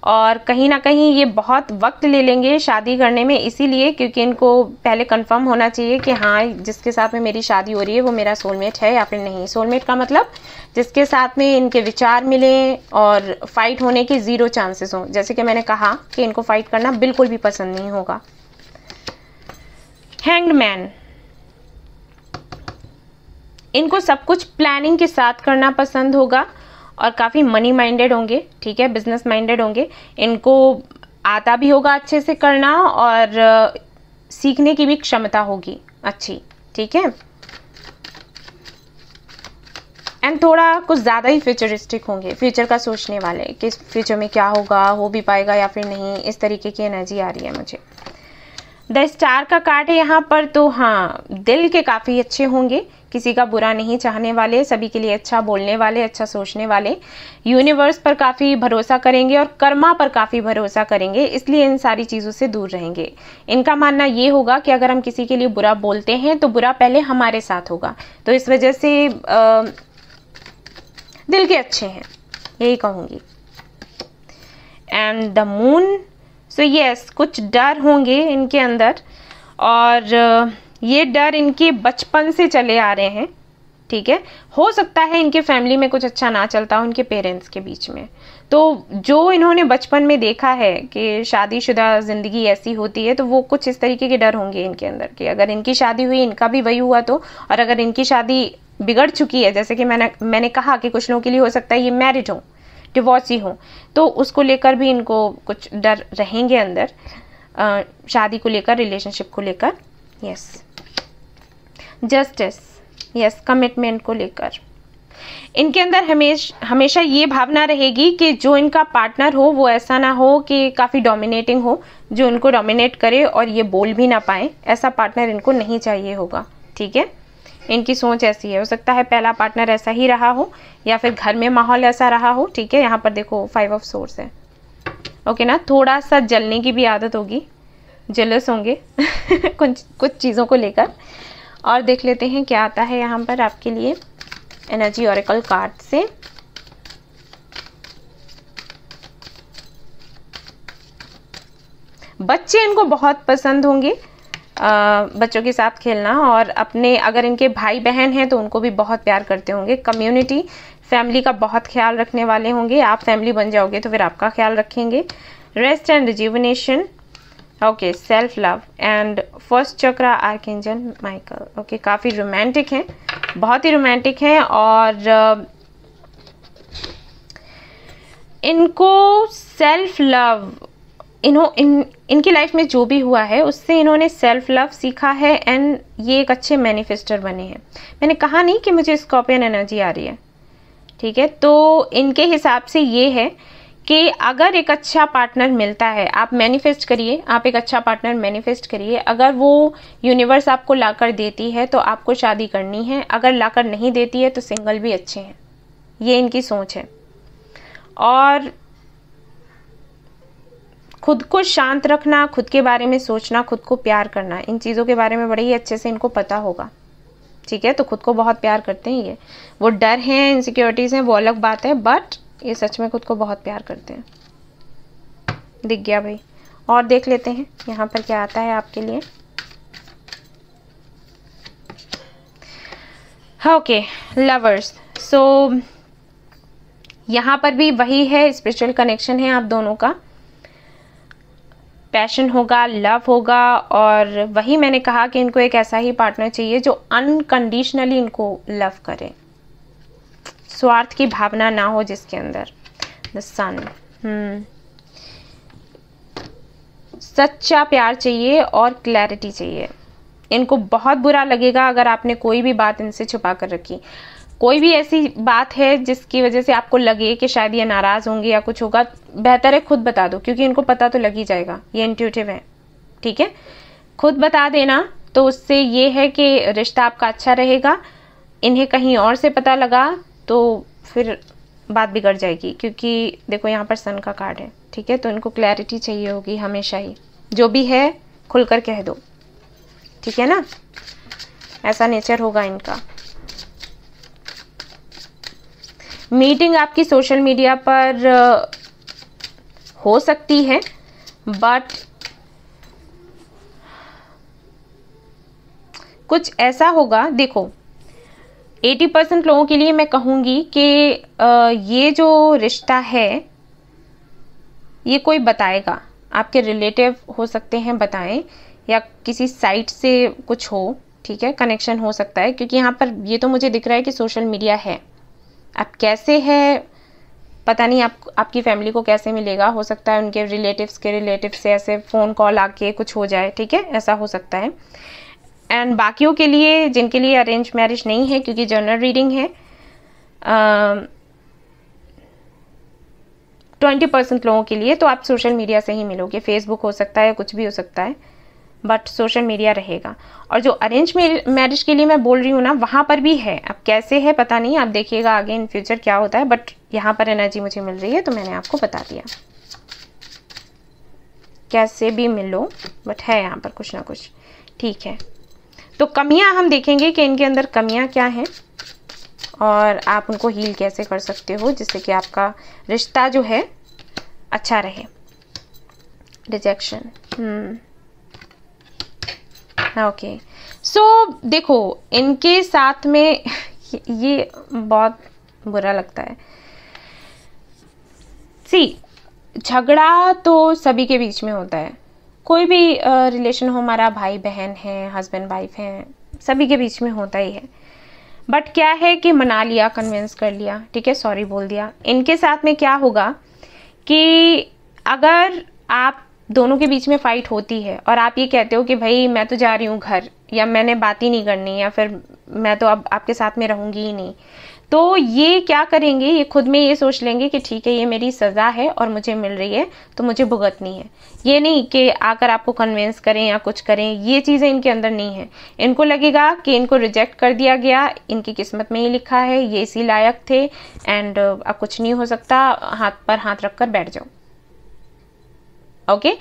और कहीं ना कहीं ये बहुत वक्त ले लेंगे शादी करने में, इसीलिए क्योंकि इनको पहले कंफर्म होना चाहिए कि हाँ, जिसके साथ में मेरी शादी हो रही है वो मेरा सोलमेट है या फिर नहीं। सोलमेट का मतलब जिसके साथ में इनके विचार मिले और फाइट होने के 0 चांसेस हों। जैसे कि मैंने कहा कि इनको फाइट करना बिल्कुल भी पसंद नहीं होगा। हैंग्ड मैन, इनको सब कुछ प्लानिंग के साथ करना पसंद होगा और काफ़ी मनी माइंडेड होंगे, ठीक है, बिजनेस माइंडेड होंगे। इनको आता भी होगा अच्छे से करना और सीखने की भी क्षमता होगी अच्छी, ठीक है। एंड थोड़ा कुछ ज़्यादा ही फ्यूचरिस्टिक होंगे, फ्यूचर का सोचने वाले कि फ्यूचर में क्या होगा, हो भी पाएगा या फिर नहीं, इस तरीके की एनर्जी आ रही है मुझे। द स्टार का कार्ड है यहाँ पर, तो हाँ, दिल के काफ़ी अच्छे होंगे, किसी का बुरा नहीं चाहने वाले, सभी के लिए अच्छा बोलने वाले, अच्छा सोचने वाले, यूनिवर्स पर काफ़ी भरोसा करेंगे और कर्मा पर काफ़ी भरोसा करेंगे, इसलिए इन सारी चीज़ों से दूर रहेंगे। इनका मानना ये होगा कि अगर हम किसी के लिए बुरा बोलते हैं तो बुरा पहले हमारे साथ होगा, तो इस वजह से दिल के अच्छे हैं, यही कहूँगी। And the moon, so yes, कुछ डर होंगे इनके अंदर और ये डर इनके बचपन से चले आ रहे हैं, ठीक है। हो सकता है इनके फैमिली में कुछ अच्छा ना चलता हो इनके पेरेंट्स के बीच में, तो जो इन्होंने बचपन में देखा है कि शादीशुदा ज़िंदगी ऐसी होती है, तो वो कुछ इस तरीके के डर होंगे इनके अंदर कि अगर इनकी शादी हुई इनका भी वही हुआ तो, और अगर इनकी शादी बिगड़ चुकी है, जैसे कि मैंने कहा कि कुछ लोगों के लिए हो सकता है ये मैरिड हो, डिवोर्सी हो, तो उसको लेकर भी इनको कुछ डर रहेंगे अंदर, शादी को लेकर, रिलेशनशिप को लेकर। यस, जस्टिस, यस, कमिटमेंट को लेकर इनके अंदर हमेशा ये भावना रहेगी कि जो इनका पार्टनर हो वो ऐसा ना हो कि काफ़ी डोमिनेटिंग हो, जो इनको डोमिनेट करे और ये बोल भी ना पाए, ऐसा पार्टनर इनको नहीं चाहिए होगा, ठीक है। इनकी सोच ऐसी है। हो सकता है पहला पार्टनर ऐसा ही रहा हो या फिर घर में माहौल ऐसा रहा हो, ठीक है। यहाँ पर देखो 5 ऑफ सोर्स है, ओके ना। थोड़ा सा जलने की भी आदत होगी, जेलस होंगे कुछ चीज़ों को लेकर। और देख लेते हैं क्या आता है यहाँ पर आपके लिए एनर्जी ऑरेकल कार्ड से। बच्चे इनको बहुत पसंद होंगे, बच्चों के साथ खेलना, और अपने अगर इनके भाई बहन हैं तो उनको भी बहुत प्यार करते होंगे। कम्युनिटी फैमिली का बहुत ख्याल रखने वाले होंगे। आप फैमिली बन जाओगे तो फिर आपका ख्याल रखेंगे। Rest and rejuvenation, okay. Self love and first chakra archangel Michael, okay. काफ़ी रोमांटिक हैं, बहुत ही रोमांटिक हैं। और इनको सेल्फ लव, इनकी लाइफ में जो भी हुआ है उससे इन्होंने सेल्फ लव सीखा है एंड ये एक अच्छे मैनिफेस्टर बने हैं। मैंने कहा नहीं कि मुझे स्कॉर्पियन एनर्जी आ रही है, ठीक है। तो इनके हिसाब से ये है कि अगर एक अच्छा पार्टनर मिलता है, आप मैनिफेस्ट करिए, आप एक अच्छा पार्टनर मैनिफेस्ट करिए। अगर वो यूनिवर्स आपको लाकर देती है तो आपको शादी करनी है, अगर लाकर नहीं देती है तो सिंगल भी अच्छे हैं, ये इनकी सोच है। और खुद को शांत रखना, खुद के बारे में सोचना, खुद को प्यार करना, इन चीज़ों के बारे में बड़े ही अच्छे से इनको पता होगा, ठीक है। तो खुद को बहुत प्यार करते हैं ये। वो डर हैं, इनसिक्योरिटीज़ हैं, वो अलग बात है, बट ये सच में खुद को बहुत प्यार करते हैं। दिख गया भाई। और देख लेते हैं यहाँ पर क्या आता है आपके लिए। Okay, lovers. सो यहाँ पर भी वही है, स्पिरिचुअल कनेक्शन है आप दोनों का, पैशन होगा, लव होगा। और वही मैंने कहा कि इनको एक ऐसा ही पार्टनर चाहिए जो अनकंडीशनली इनको लव करे, स्वार्थ की भावना ना हो जिसके अंदर। द सन, सच्चा प्यार चाहिए और क्लैरिटी चाहिए। इनको बहुत बुरा लगेगा अगर आपने कोई भी बात इनसे छुपा कर रखी। कोई भी ऐसी बात है जिसकी वजह से आपको लगे कि शायद ये नाराज होंगे या कुछ होगा, बेहतर है खुद बता दो, क्योंकि इनको पता तो लग ही जाएगा, ये इंट्यूटिव है, ठीक है। खुद बता देना तो उससे ये है कि रिश्ता आपका अच्छा रहेगा। इन्हें कहीं और से पता लगा तो फिर बात बिगड़ जाएगी, क्योंकि देखो यहाँ पर सन का कार्ड है, ठीक है। तो इनको क्लैरिटी चाहिए होगी हमेशा ही, जो भी है खुलकर कह दो, ठीक है ना। ऐसा नेचर होगा इनका। मीटिंग आपकी सोशल मीडिया पर हो सकती है, बट कुछ ऐसा होगा, देखो 80% लोगों के लिए मैं कहूँगी कि ये जो रिश्ता है ये कोई बताएगा, आपके रिलेटिव हो सकते हैं बताएं, या किसी साइट से कुछ हो, ठीक है, कनेक्शन हो सकता है। क्योंकि यहाँ पर ये तो मुझे दिख रहा है कि सोशल मीडिया है। अब कैसे है पता नहीं, आपकी फैमिली को कैसे मिलेगा, हो सकता है उनके रिलेटिव्स के रिलेटिव से ऐसे फ़ोन कॉल आके कुछ हो जाए, ठीक है, ऐसा हो सकता है। एंड बाकियों के लिए जिनके लिए अरेंज मैरिज नहीं है, क्योंकि जनरल रीडिंग है, 20% लोगों के लिए तो आप सोशल मीडिया से ही मिलोगे। फेसबुक हो सकता है, कुछ भी हो सकता है, बट सोशल मीडिया रहेगा। और जो अरेंज मैरिज के लिए मैं बोल रही हूँ ना, वहाँ पर भी है। अब कैसे है पता नहीं, आप देखिएगा आगे इन फ्यूचर क्या होता है, बट यहाँ पर एनर्जी मुझे मिल रही है तो मैंने आपको बता दिया। कैसे भी मिलो, बट है यहाँ पर कुछ ना कुछ, ठीक है। तो कमियाँ हम देखेंगे कि इनके अंदर कमियाँ क्या हैं और आप उनको हील कैसे कर सकते हो जिससे कि आपका रिश्ता जो है अच्छा रहे। Rejection, okay. सो देखो इनके साथ में ये बहुत बुरा लगता है। सी, झगड़ा तो सभी के बीच में होता है, कोई भी रिलेशन हो, हमारा भाई बहन है, हस्बैंड वाइफ हैं, सभी के बीच में होता ही है। बट क्या है कि मना लिया, कन्विंस कर लिया, ठीक है, सॉरी बोल दिया। इनके साथ में क्या होगा कि अगर आप दोनों के बीच में फाइट होती है और आप ये कहते हो कि भाई मैं तो जा रही हूँ घर, या मैंने बात ही नहीं करनी, या फिर मैं तो अब आपके साथ में रहूंगी ही नहीं, तो ये क्या करेंगे, ये खुद में ये सोच लेंगे कि ठीक है ये मेरी सज़ा है और मुझे मिल रही है तो मुझे भुगतनी है। ये नहीं कि आकर आपको कन्विंस करें या कुछ करें, ये चीज़ें इनके अंदर नहीं है। इनको लगेगा कि इनको रिजेक्ट कर दिया गया, इनकी किस्मत में ही लिखा है, ये इसी लायक थे एंड अब कुछ नहीं हो सकता, हाथ पर हाथ रख कर बैठ जाओ। ओके,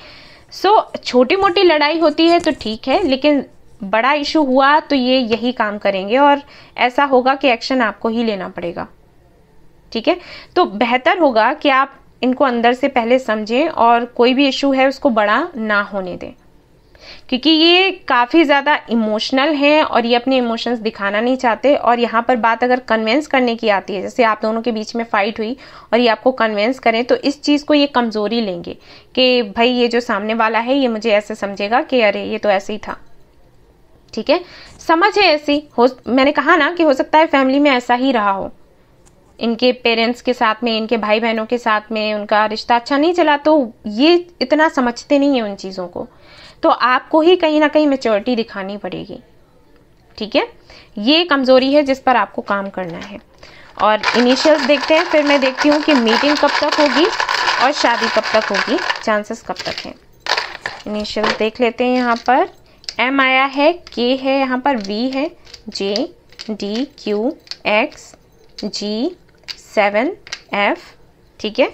सो छोटी मोटी लड़ाई होती है तो ठीक है, लेकिन बड़ा इशू हुआ तो ये यही काम करेंगे और ऐसा होगा कि एक्शन आपको ही लेना पड़ेगा। ठीक है, तो बेहतर होगा कि आप इनको अंदर से पहले समझें और कोई भी इशू है उसको बड़ा ना होने दें, क्योंकि ये काफ़ी ज़्यादा इमोशनल हैं और ये अपने इमोशंस दिखाना नहीं चाहते। और यहाँ पर बात अगर कन्विंस करने की आती है, जैसे आप दोनों के बीच में फाइट हुई और ये आपको कन्विंस करें, तो इस चीज़ को ये कमज़ोरी लेंगे कि भाई ये जो सामने वाला है ये मुझे ऐसे समझेगा कि अरे ये तो ऐसे ही था। ठीक है, समझ है ऐसी हो, मैंने कहा ना कि हो सकता है फैमिली में ऐसा ही रहा हो, इनके पेरेंट्स के साथ में, इनके भाई बहनों के साथ में उनका रिश्ता अच्छा नहीं चला, तो ये इतना समझते नहीं है उन चीज़ों को। तो आपको ही कहीं ना कहीं मैच्योरिटी दिखानी पड़ेगी। ठीक है, ये कमज़ोरी है जिस पर आपको काम करना है। और इनिशियल्स देखते हैं, फिर मैं देखती हूँ कि मीटिंग कब तक होगी और शादी कब तक होगी, चांसेस कब तक हैं। इनिशियल्स देख लेते हैं। यहाँ पर M आया है, K है, यहाँ पर V है, J, D, Q, X, G, 7, F। ठीक है,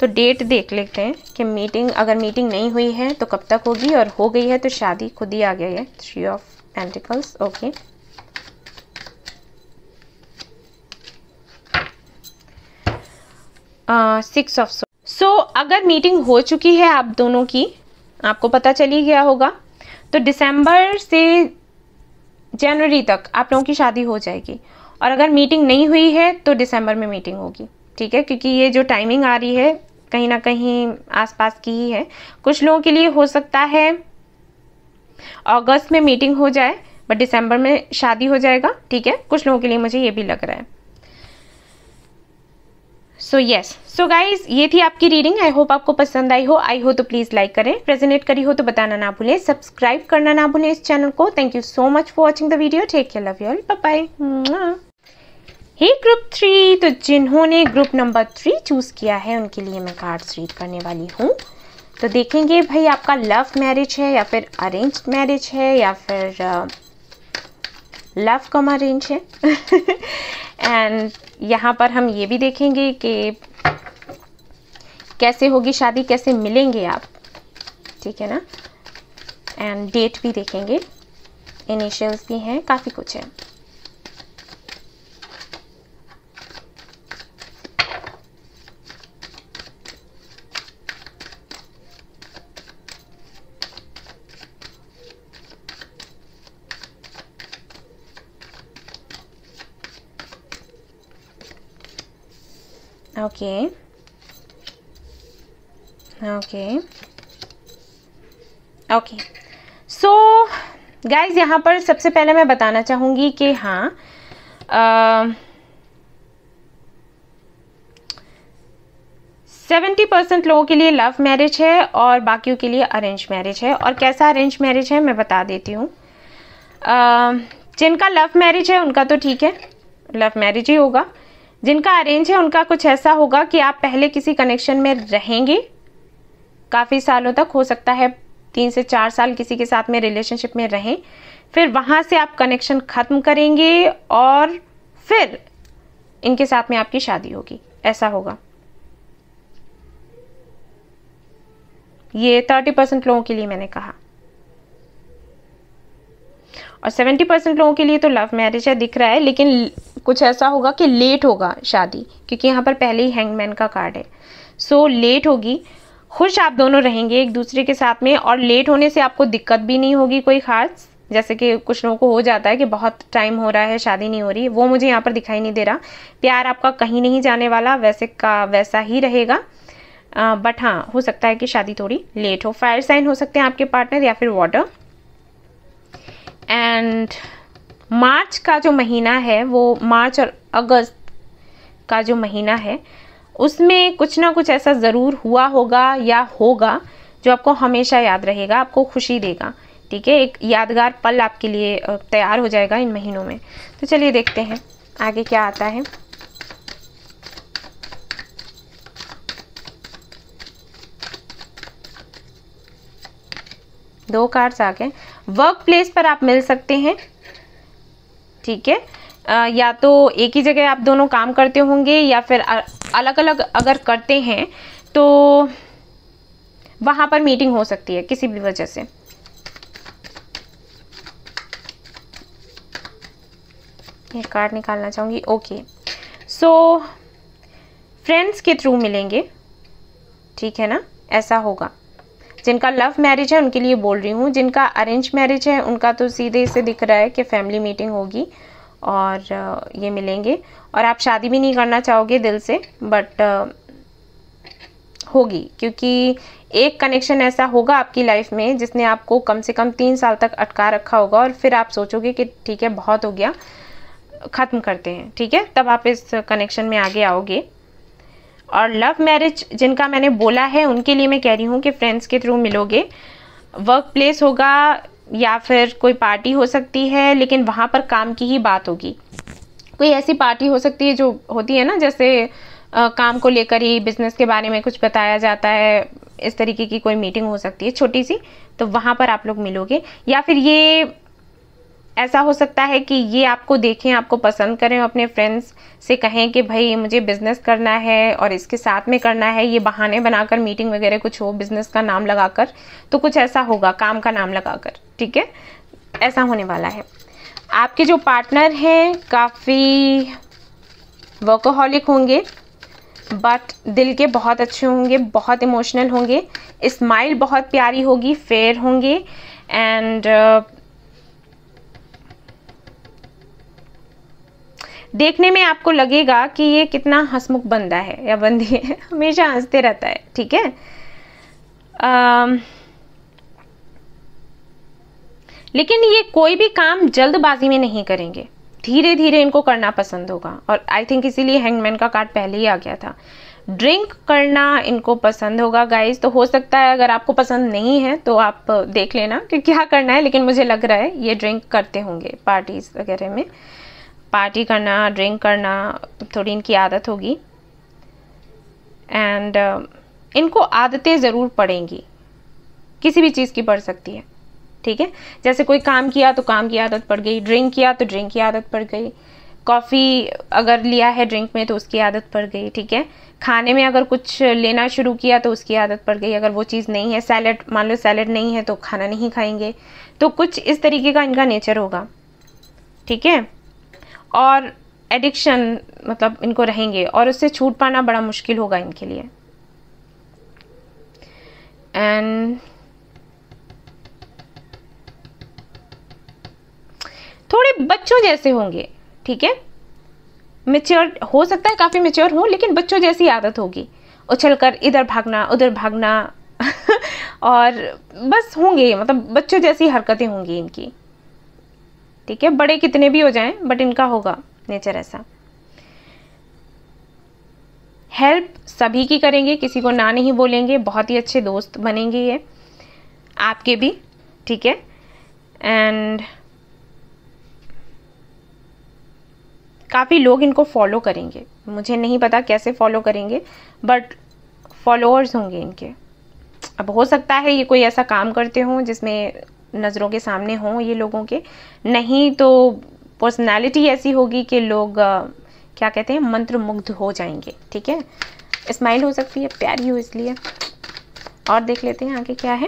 तो डेट देख लेते हैं कि मीटिंग, अगर मीटिंग नहीं हुई है तो कब तक होगी, और हो गई है तो शादी खुद ही आ गया है, 3 of pentacles. Okay, six of so अगर मीटिंग हो चुकी है आप दोनों की, आपको पता चली गया होगा, तो दिसंबर से जनवरी तक आप लोगों की शादी हो जाएगी। और अगर मीटिंग नहीं हुई है तो दिसंबर में मीटिंग होगी। ठीक है, क्योंकि ये जो टाइमिंग आ रही है कहीं ना कहीं आसपास की ही है। कुछ लोगों के लिए हो सकता है अगस्त में मीटिंग हो जाए बट दिसंबर में शादी हो जाएगा। ठीक है, कुछ लोगों के लिए मुझे ये भी लग रहा है। सो यस, सो गाइज ये थी आपकी रीडिंग। आई होप आपको पसंद आई हो। आई हो तो प्लीज़ लाइक करें, रेजोनेट करी हो तो बताना ना भूलें, सब्सक्राइब करना ना भूलें इस चैनल को। Thank you so much for watching the video. Take care, love you all, bye bye. Hey group 3, तो जिन्होंने ग्रुप नंबर 3 चूज़ किया है उनके लिए मैं कार्ड्स रीड करने वाली हूँ। तो देखेंगे भाई आपका लव मैरिज है या फिर अरेंज मैरिज है या फिर लव कम अरेंज है। एंड यहाँ पर हम ये भी देखेंगे कि कैसे होगी शादी, कैसे मिलेंगे आप। ठीक है ना, एंड डेट भी देखेंगे, इनिशियल्स भी हैं, काफ़ी कुछ है। Okay okay okay, so guys यहाँ पर सबसे पहले मैं बताना चाहूँगी कि हाँ 70% लोगों के लिए लव मैरिज है और बाकियों के लिए अरेंज मैरिज है। और कैसा अरेंज मैरिज है मैं बता देती हूँ। जिनका लव मैरिज है उनका तो ठीक है, लव मैरिज ही होगा। जिनका अरेंज है उनका कुछ ऐसा होगा कि आप पहले किसी कनेक्शन में रहेंगे काफ़ी सालों तक, हो सकता है 3 से 4 साल किसी के साथ में रिलेशनशिप में रहें, फिर वहाँ से आप कनेक्शन ख़त्म करेंगे और फिर इनके साथ में आपकी शादी होगी, ऐसा होगा। ये 30% लोगों के लिए मैंने कहा, और 70% लोगों के लिए तो लव मैरिज है दिख रहा है, लेकिन कुछ ऐसा होगा कि लेट होगा शादी, क्योंकि यहाँ पर पहले ही हैंगमैन का कार्ड है। सो लेट होगी। खुश आप दोनों रहेंगे एक दूसरे के साथ में, और लेट होने से आपको दिक्कत भी नहीं होगी कोई खास, जैसे कि कुछ लोगों को हो जाता है कि बहुत टाइम हो रहा है शादी नहीं हो रही, वो मुझे यहाँ पर दिखाई नहीं दे रहा। प्यार आपका कहीं नहीं जाने वाला, वैसे का वैसा ही रहेगा। बट हाँ, हो सकता है कि शादी थोड़ी लेट हो। फायर साइन हो सकते हैं आपके पार्टनर या फिर वाटर। एंड मार्च का जो महीना है, वो मार्च और अगस्त का जो महीना है, उसमें कुछ ना कुछ ऐसा ज़रूर हुआ होगा या होगा जो आपको हमेशा याद रहेगा, आपको खुशी देगा। ठीक है, एक यादगार पल आपके लिए तैयार हो जाएगा इन महीनों में। तो चलिए देखते हैं आगे क्या आता है। 2 कार्ड्स आ गए। वर्क प्लेस पर आप मिल सकते हैं, ठीक है। या तो एक ही जगह आप दोनों काम करते होंगे या फिर अलग अलग अगर करते हैं तो वहां पर मीटिंग हो सकती है किसी भी वजह से। ये कार्ड निकालना चाहूंगी। ओके, सो फ्रेंड्स के थ्रू मिलेंगे, ठीक है ना, ऐसा होगा। जिनका लव मैरिज है उनके लिए बोल रही हूँ, जिनका अरेंज मैरिज है उनका तो सीधे से दिख रहा है कि फैमिली मीटिंग होगी और ये मिलेंगे। और आप शादी भी नहीं करना चाहोगे दिल से, बट होगी, क्योंकि एक कनेक्शन ऐसा होगा आपकी लाइफ में जिसने आपको कम से कम 3 साल तक अटका रखा होगा और फिर आप सोचोगे कि ठीक है बहुत हो गया, ख़त्म करते हैं, ठीक है, तब आप इस कनेक्शन में आगे आओगे। और लव मैरिज जिनका मैंने बोला है उनके लिए मैं कह रही हूँ कि फ्रेंड्स के थ्रू मिलोगे। वर्क प्लेस होगा या फिर कोई पार्टी हो सकती है, लेकिन वहाँ पर काम की ही बात होगी। कोई ऐसी पार्टी हो सकती है जो होती है ना, जैसे काम को लेकर ही, बिजनेस के बारे में कुछ बताया जाता है, इस तरीके की कोई मीटिंग हो सकती है छोटी सी, तो वहाँ पर आप लोग मिलोगे। या फिर ये ऐसा हो सकता है कि ये आपको देखें, आपको पसंद करें, अपने फ्रेंड्स से कहें कि भाई मुझे बिजनेस करना है और इसके साथ में करना है, ये बहाने बनाकर मीटिंग वगैरह कुछ हो, बिजनेस का नाम लगाकर, तो कुछ ऐसा होगा, काम का नाम लगाकर, ठीक है, ऐसा होने वाला है। आपके जो पार्टनर हैं काफ़ी वर्कोहॉलिक होंगे, बट दिल के बहुत अच्छे होंगे, बहुत इमोशनल होंगे, स्माइल बहुत प्यारी होगी, फेयर होंगे, एंड देखने में आपको लगेगा कि ये कितना हंसमुख बंदा है या बंदी है, हमेशा हंसते रहता है, ठीक है। लेकिन ये कोई भी काम जल्दबाजी में नहीं करेंगे, धीरे धीरे इनको करना पसंद होगा, और आई थिंक इसीलिए हैंगमैन का कार्ड पहले ही आ गया था। ड्रिंक करना इनको पसंद होगा गाइस, तो हो सकता है अगर आपको पसंद नहीं है तो आप देख लेना कि क्या करना है, लेकिन मुझे लग रहा है ये ड्रिंक करते होंगे, पार्टीज वगैरह में पार्टी करना, ड्रिंक करना थोड़ी इनकी आदत होगी। एंड इनको आदतें ज़रूर पड़ेंगी, किसी भी चीज़ की पड़ सकती है, ठीक है। जैसे कोई काम किया तो काम की आदत पड़ गई, ड्रिंक किया तो ड्रिंक की आदत पड़ गई, कॉफ़ी अगर लिया है ड्रिंक में तो उसकी आदत पड़ गई, ठीक है। खाने में अगर कुछ लेना शुरू किया तो उसकी आदत पड़ गई, अगर वो चीज़ नहीं है, सैलेड मान लो सैलेड नहीं है तो खाना नहीं खाएंगे, तो कुछ इस तरीके का इनका नेचर होगा, ठीक है। और एडिक्शन मतलब इनको रहेंगे और उससे छूट पाना बड़ा मुश्किल होगा इनके लिए। एंड थोड़े बच्चों जैसे होंगे, ठीक है, मैच्योर हो सकता है, काफ़ी मैच्योर हो, लेकिन बच्चों जैसी आदत होगी, उछलकर इधर भागना उधर भागना और बस होंगे, मतलब बच्चों जैसी हरकतें होंगी इनकी, ठीक है। बड़े कितने भी हो जाएं बट इनका होगा नेचर ऐसा। हेल्प सभी की करेंगे, किसी को ना नहीं बोलेंगे, बहुत ही अच्छे दोस्त बनेंगे ये आपके भी, ठीक है। एंड काफ़ी लोग इनको फॉलो करेंगे, मुझे नहीं पता कैसे फॉलो करेंगे, बट फॉलोअर्स होंगे इनके। अब हो सकता है ये कोई ऐसा काम करते हों जिसमें नज़रों के सामने हों ये लोगों के, नहीं तो पर्सनालिटी ऐसी होगी कि लोग क्या कहते हैं, मंत्रमुग्ध हो जाएंगे, ठीक है। स्माइल हो सकती है, प्यारी हो इसलिए। और देख लेते हैं आगे क्या है।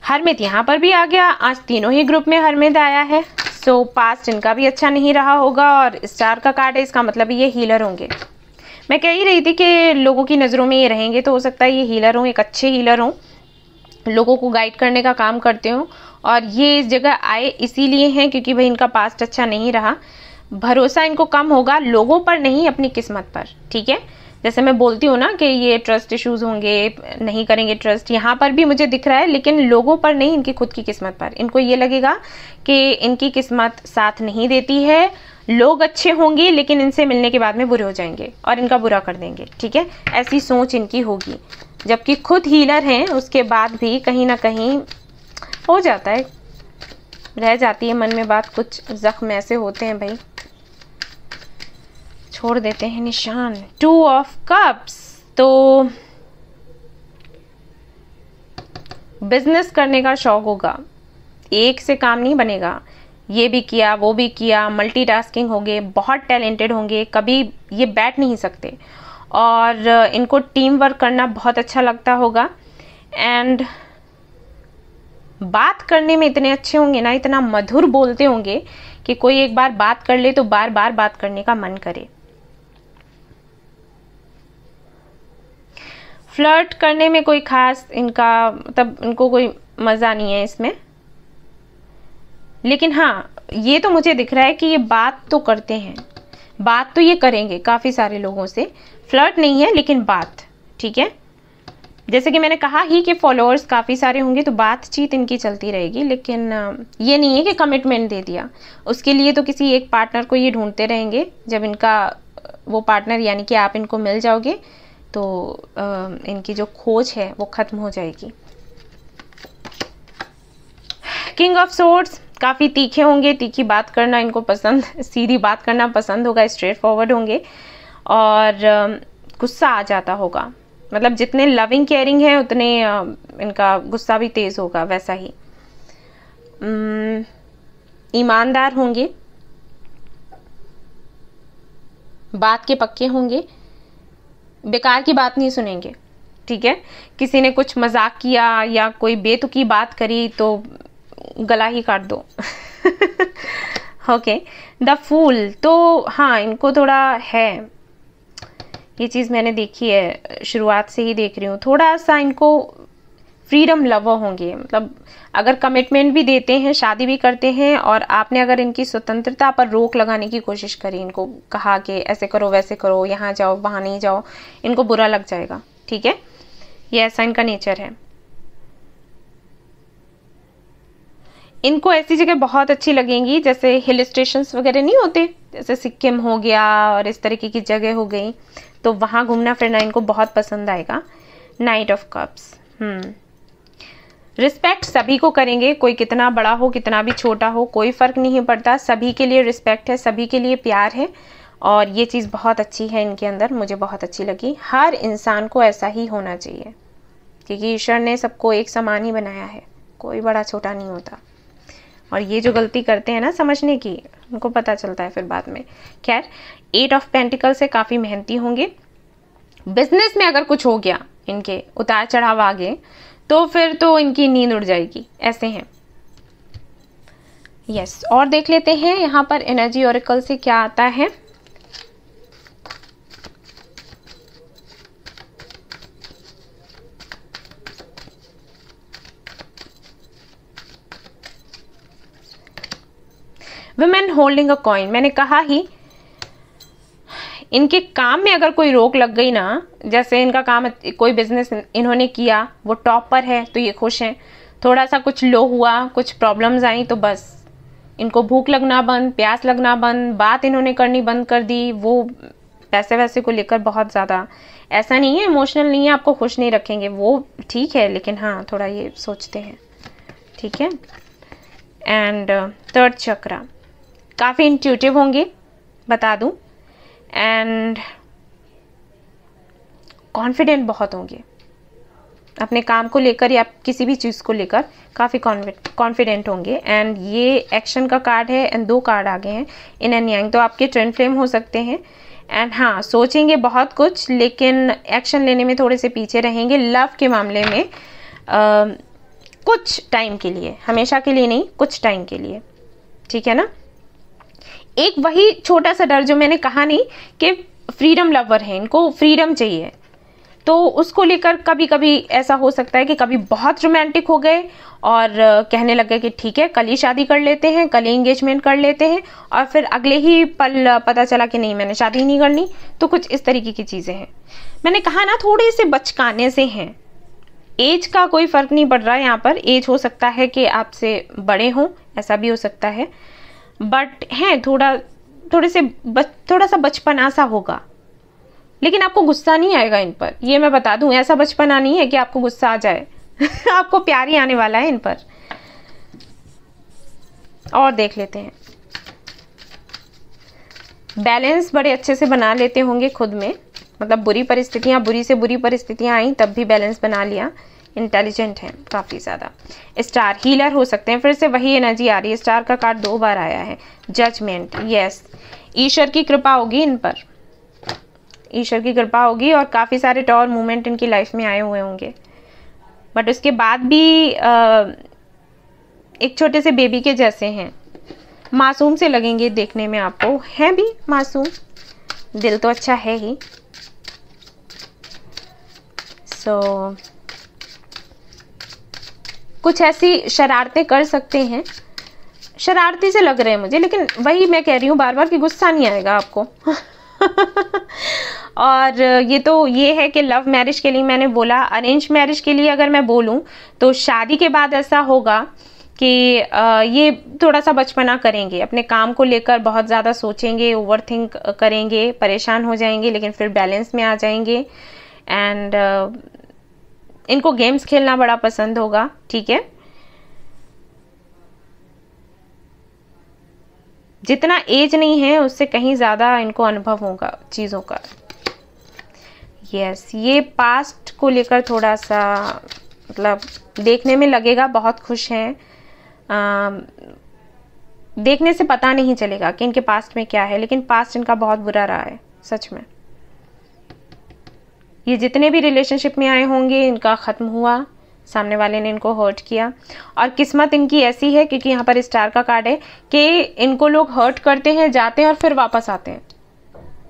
हरमित यहाँ पर भी आ गया, आज तीनों ही ग्रुप में हरमित आया है। सो पास्ट इनका भी अच्छा नहीं रहा होगा, और स्टार का कार्ड है, इसका मतलब ये हीलर होंगे। मैं कह ही रही थी कि लोगों की नज़रों में ये रहेंगे, तो हो सकता है ये हीलर हों, एक अच्छे हीलर हों, लोगों को गाइड करने का काम करते हों, और ये इस जगह आए इसीलिए हैं क्योंकि भाई इनका पास्ट अच्छा नहीं रहा। भरोसा इनको कम होगा लोगों पर नहीं, अपनी किस्मत पर, ठीक है। जैसे मैं बोलती हूँ ना कि ये ट्रस्ट इश्यूज होंगे, नहीं करेंगे ट्रस्ट, यहाँ पर भी मुझे दिख रहा है, लेकिन लोगों पर नहीं, इनकी खुद की किस्मत पर। इनको ये लगेगा कि इनकी किस्मत साथ नहीं देती है, लोग अच्छे होंगे लेकिन इनसे मिलने के बाद में बुरे हो जाएंगे और इनका बुरा कर देंगे, ठीक है। ऐसी सोच इनकी होगी, जबकि खुद हीलर हैं, उसके बाद भी कहीं ना कहीं हो जाता है, रह जाती है मन में बात, कुछ जख्म ऐसे होते हैं भाई, छोड़ देते हैं निशान। 2 ऑफ कप्स, तो बिजनेस करने का शौक होगा, एक से काम नहीं बनेगा, ये भी किया वो भी किया, मल्टीटास्किंग होंगे, बहुत टैलेंटेड होंगे, कभी ये बैठ नहीं सकते और इनको टीम वर्क करना बहुत अच्छा लगता होगा। एंड बात करने में इतने अच्छे होंगे ना, इतना मधुर बोलते होंगे कि कोई एक बार बात कर ले तो बार बार बात करने का मन करे। फ्लर्ट करने में कोई खास इनका मतलब इनको कोई मज़ा नहीं है इसमें, लेकिन हाँ ये तो मुझे दिख रहा है कि ये बात तो करते हैं, बात तो ये करेंगे काफ़ी सारे लोगों से। फ्लर्ट नहीं है लेकिन बात, ठीक है। जैसे कि मैंने कहा ही कि फॉलोअर्स काफ़ी सारे होंगे तो बातचीत इनकी चलती रहेगी, लेकिन ये नहीं है कि कमिटमेंट दे दिया। उसके लिए तो किसी एक पार्टनर को ये ढूंढते रहेंगे। जब इनका वो पार्टनर यानी कि आप इनको मिल जाओगे तो इनकी जो खोज है वो ख़त्म हो जाएगी। किंग ऑफ सोर्ड्स काफ़ी तीखे होंगे, तीखी बात करना इनको पसंद, सीधी बात करना पसंद होगा, स्ट्रेट फॉरवर्ड होंगे और गुस्सा आ जाता होगा। मतलब जितने लविंग केयरिंग है उतने इनका गुस्सा भी तेज होगा, वैसा ही। ईमानदार होंगे, बात के पक्के होंगे, बेकार की बात नहीं सुनेंगे, ठीक है। किसी ने कुछ मजाक किया या कोई बेतुकी बात करी तो गला ही काट दो। ओके, द फूल तो हाँ इनको थोड़ा है, ये चीज़ मैंने देखी है, शुरुआत से ही देख रही हूँ। थोड़ा सा इनको फ्रीडम लवर होंगे, मतलब अगर कमिटमेंट भी देते हैं, शादी भी करते हैं और आपने अगर इनकी स्वतंत्रता पर रोक लगाने की कोशिश करी, इनको कहा कि ऐसे करो वैसे करो, यहाँ जाओ वहाँ नहीं जाओ, इनको बुरा लग जाएगा, ठीक है। ये ऐसा इनका नेचर है। इनको ऐसी जगह बहुत अच्छी लगेंगी जैसे हिल स्टेशंस वगैरह नहीं होते, जैसे सिक्किम हो गया और इस तरीके की जगह हो गई, तो वहाँ घूमना फिरना इनको बहुत पसंद आएगा। नाइट ऑफ कप्स, रिस्पेक्ट सभी को करेंगे, कोई कितना बड़ा हो कितना भी छोटा हो कोई फ़र्क नहीं पड़ता, सभी के लिए रिस्पेक्ट है, सभी के लिए प्यार है और ये चीज़ बहुत अच्छी है इनके अंदर, मुझे बहुत अच्छी लगी। हर इंसान को ऐसा ही होना चाहिए क्योंकि ईश्वर ने सबको एक समान ही बनाया है, कोई बड़ा छोटा नहीं होता। और ये जो गलती करते हैं ना समझने की, उनको पता चलता है फिर बाद में। खैर, 8 ऑफ पेंटिकल से काफ़ी मेहनती होंगे। बिजनेस में अगर कुछ हो गया, इनके उतार चढ़ाव आ गए तो फिर तो इनकी नींद उड़ जाएगी, ऐसे हैं। यस, और देख लेते हैं यहाँ पर एनर्जी ऑरेकल से क्या आता है। वुमेन होल्डिंग अ कॉइन, मैंने कहा ही इनके काम में अगर कोई रोक लग गई ना, जैसे इनका काम कोई बिजनेस इन्होंने किया वो टॉप पर है तो ये खुश हैं, थोड़ा सा कुछ लो हुआ, कुछ प्रॉब्लम्स आई तो बस इनको भूख लगना बंद, प्यास लगना बंद, बात इन्होंने करनी बंद कर दी। वो पैसे वैसे को लेकर बहुत ज़्यादा ऐसा नहीं है, इमोशनल नहीं है, आपको खुश नहीं रखेंगे वो ठीक है, लेकिन हाँ थोड़ा ये सोचते हैं, ठीक है। एंड थर्ड चक्रा, काफ़ी इंट्यूटिव होंगे बता दूं, एंड कॉन्फिडेंट बहुत होंगे अपने काम को लेकर या किसी भी चीज़ को लेकर, काफ़ी कॉन्फिडेंट होंगे। एंड ये एक्शन का कार्ड है एंड 2 कार्ड आगे हैं, इन एंड यांग, तो आपके ट्विन फ्लेम हो सकते हैं। एंड हाँ, सोचेंगे बहुत कुछ लेकिन एक्शन लेने में थोड़े से पीछे रहेंगे। लव के मामले में कुछ टाइम के लिए, हमेशा के लिए नहीं, कुछ टाइम के लिए, ठीक है ना। एक वही छोटा सा डर जो मैंने कहा नहीं कि फ्रीडम लवर है, इनको फ्रीडम चाहिए, तो उसको लेकर कभी कभी ऐसा हो सकता है कि कभी बहुत रोमांटिक हो गए और कहने लगे कि ठीक है कल ही शादी कर लेते हैं, कल ही एंगेजमेंट कर लेते हैं, और फिर अगले ही पल पता चला कि नहीं मैंने शादी नहीं करनी। तो कुछ इस तरीके की चीज़ें हैं। मैंने कहा ना थोड़े से बचकाने से हैं, एज का कोई फ़र्क नहीं पड़ रहा है यहाँ पर। एज हो सकता है कि आपसे बड़े हों, ऐसा भी हो सकता है, बट हैं थोड़ा सा बचपना सा होगा, लेकिन आपको गुस्सा नहीं आएगा इन पर, ये मैं बता दूं। ऐसा बचपना नहीं है कि आपको गुस्सा आ जाए आपको प्यार ही आने वाला है इन पर। और देख लेते हैं, बैलेंस बड़े अच्छे से बना लेते होंगे खुद में, मतलब बुरी से बुरी परिस्थितियां आई तब भी बैलेंस बना लिया इंटेलिजेंट हैं काफ़ी ज़्यादा। स्टार हीलर हो सकते हैं, फिर से वही एनर्जी आ रही है, स्टार का कार्ड 2 बार आया है। जजमेंट, यस, ईश्वर की कृपा होगी इन पर, ईश्वर की कृपा होगी और काफ़ी सारे टॉर मूवमेंट इनकी लाइफ में आए हुए होंगे, बट उसके बाद भी एक छोटे से बेबी के जैसे हैं, मासूम से लगेंगे देखने में आपको, हैं भी मासूम, दिल तो अच्छा है ही। कुछ ऐसी शरारतें कर सकते हैं, शरारती से लग रहे हैं मुझे, लेकिन वही मैं कह रही हूँ बार बार कि गुस्सा नहीं आएगा आपको। और ये है कि लव मैरिज के लिए मैंने बोला। अरेंज मैरिज के लिए अगर मैं बोलूँ तो शादी के बाद ऐसा होगा कि ये थोड़ा सा बचपना करेंगे, अपने काम को लेकर बहुत ज़्यादा सोचेंगे, ओवरथिंक करेंगे, परेशान हो जाएंगे, लेकिन फिर बैलेंस में आ जाएंगे। एंड इनको गेम्स खेलना बड़ा पसंद होगा, ठीक है। जितना एज नहीं है उससे कहीं ज़्यादा इनको अनुभव होगा चीज़ों का। यस, ये पास्ट को लेकर थोड़ा सा मतलब देखने में लगेगा बहुत खुश हैं, देखने से पता नहीं चलेगा कि इनके पास्ट में क्या है, लेकिन पास्ट इनका बहुत बुरा रहा है सच में। ये जितने भी रिलेशनशिप में आए होंगे इनका ख़त्म हुआ, सामने वाले ने इनको हर्ट किया, और किस्मत इनकी ऐसी है क्योंकि यहाँ पर स्टार का कार्ड है कि इनको लोग हर्ट करते हैं, जाते हैं और फिर वापस आते हैं।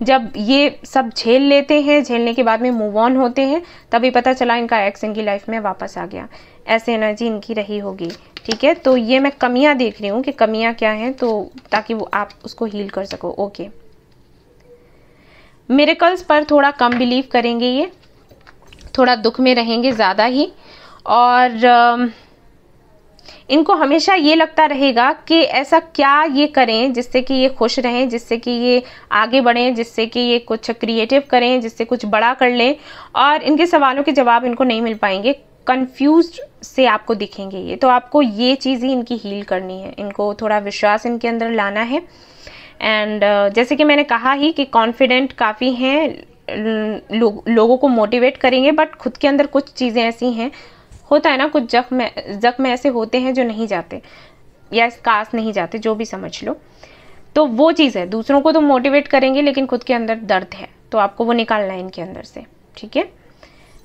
जब ये सब झेल लेते हैं, झेलने के बाद में मूव ऑन होते हैं, तभी पता चला इनका एक्स इनकी लाइफ में वापस आ गया। ऐसे एनर्जी इनकी रही होगी, ठीक है। तो ये मैं कमियां देख रही हूँ कि कमियां क्या हैं, तो ताकि वो आप उसको हील कर सको। ओके, मिरेकल्स पर थोड़ा कम बिलीव करेंगे, ये थोड़ा दुख में रहेंगे ज़्यादा ही, और इनको हमेशा ये लगता रहेगा कि ऐसा क्या ये करें जिससे कि ये खुश रहें, जिससे कि ये आगे बढ़ें, जिससे कि ये कुछ क्रिएटिव करें, जिससे कुछ बड़ा कर लें, और इनके सवालों के जवाब इनको नहीं मिल पाएंगे, कंफ्यूज्ड से आपको दिखेंगे ये। तो आपको ये चीज़ ही इनकी हील करनी है, इनको थोड़ा विश्वास इनके अंदर लाना है। एंड जैसे कि मैंने कहा ही कि कॉन्फिडेंट काफ़ी हैं, लोगों को मोटिवेट करेंगे, बट खुद के अंदर कुछ चीज़ें ऐसी हैं, होता है ना, कुछ जख्म ऐसे होते हैं जो नहीं जाते या कास नहीं जाते, जो भी समझ लो, तो वो चीज़ है। दूसरों को तो मोटिवेट करेंगे लेकिन खुद के अंदर दर्द है, तो आपको वो निकालना है इनके अंदर से, ठीक है।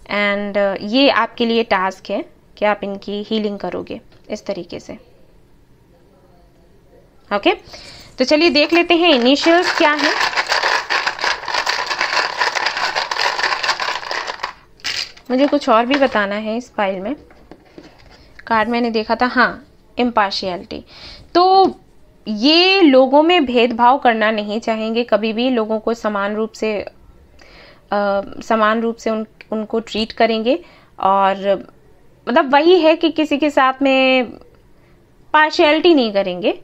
एंड ये आपके लिए टास्क है कि आप इनकी हीलिंग करोगे इस तरीके से। ओके, तो चलिए देख लेते हैं इनिशियल्स क्या हैं। मुझे कुछ और भी बताना है इस फाइल में, कार्ड मैंने देखा था, हाँ, इम्पार्शियलिटी। तो ये लोगों में भेदभाव करना नहीं चाहेंगे कभी भी, लोगों को समान रूप से उनको ट्रीट करेंगे, और मतलब वही है कि किसी के साथ में पार्शियलिटी नहीं करेंगे,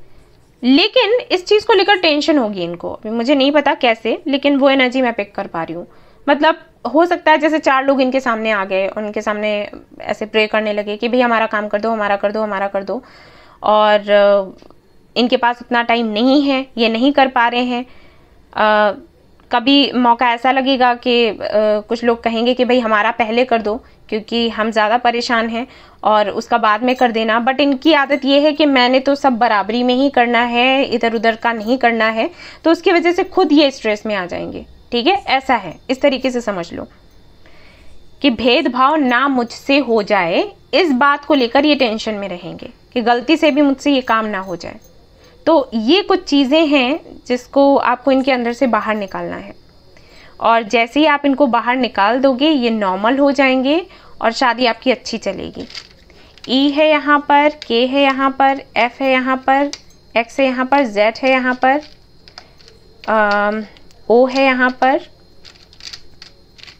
लेकिन इस चीज़ को लेकर टेंशन होगी इनको। मुझे नहीं पता कैसे, लेकिन वो एनर्जी मैं पिक कर पा रही हूँ। मतलब हो सकता है जैसे 4 लोग इनके सामने आ गए, उनके सामने ऐसे प्रे करने लगे कि भाई हमारा काम कर दो, हमारा कर दो, हमारा कर दो, और इनके पास उतना टाइम नहीं है, ये नहीं कर पा रहे हैं। कभी मौका ऐसा लगेगा कि कुछ लोग कहेंगे कि भाई हमारा पहले कर दो क्योंकि हम ज़्यादा परेशान हैं, और उसका बाद में कर देना। बट इनकी आदत ये है कि मैंने तो सब बराबरी में ही करना है, इधर उधर का नहीं करना है, तो उसकी वजह से खुद ये स्ट्रेस में आ जाएंगे, ठीक है। ऐसा है, इस तरीके से समझ लो कि भेदभाव ना मुझसे हो जाए, इस बात को लेकर ये टेंशन में रहेंगे कि गलती से भी मुझसे ये काम ना हो जाए। तो ये कुछ चीज़ें हैं जिसको आपको इनके अंदर से बाहर निकालना है, और जैसे ही आप इनको बाहर निकाल दोगे ये नॉर्मल हो जाएंगे और शादी आपकी अच्छी चलेगी। ई है यहाँ पर, के है यहाँ पर, एफ है यहाँ पर, एक्स है यहाँ पर, जेड है यहाँ पर, ओ है यहाँ पर,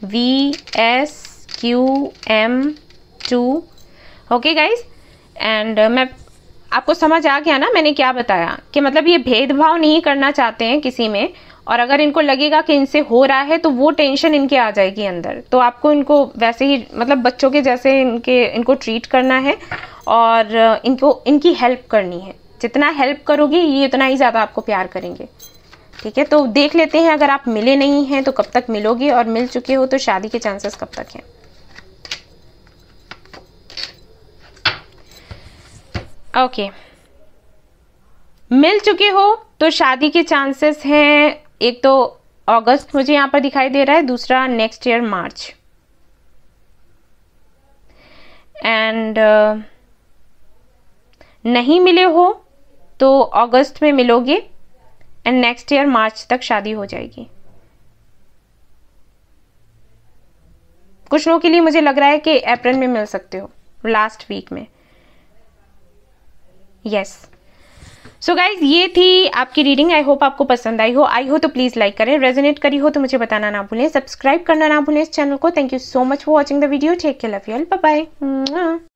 V, S, Q, M, 2। Okay guys, and मैं आपको समझ आ गया ना मैंने क्या बताया, कि मतलब ये भेदभाव नहीं करना चाहते हैं किसी में, और अगर इनको लगेगा कि इनसे हो रहा है तो वो टेंशन इनके आ जाएगी अंदर। तो आपको इनको वैसे ही मतलब बच्चों के जैसे इनको ट्रीट करना है, और इनकी हेल्प करनी है। जितना हेल्प करोगे ये उतना ही ज़्यादा आपको प्यार करेंगे, ठीक है। तो देख लेते हैं, अगर आप मिले नहीं हैं तो कब तक मिलोगे, और मिल चुके हो तो शादी के चांसेस कब तक हैं। ओके, मिल चुके हो तो शादी के चांसेस हैं। एक तो अगस्त मुझे यहाँ पर दिखाई दे रहा है, दूसरा नेक्स्ट ईयर मार्च। एंड नहीं मिले हो तो अगस्त में मिलोगे एंड नेक्स्ट ईयर मार्च तक शादी हो जाएगी। कुछ लोगों के लिए मुझे लग रहा है कि अप्रैल में मिल सकते हो, लास्ट वीक में। यस। सो गाइज, ये थी आपकी रीडिंग। आई होप आपको पसंद आई हो तो प्लीज लाइक करें, रेजोनेट करी हो तो मुझे बताना ना भूलें, सब्सक्राइब करना ना भूलें इस चैनल को। Thank you so much for watching the video. Take care, love you all, bye bye.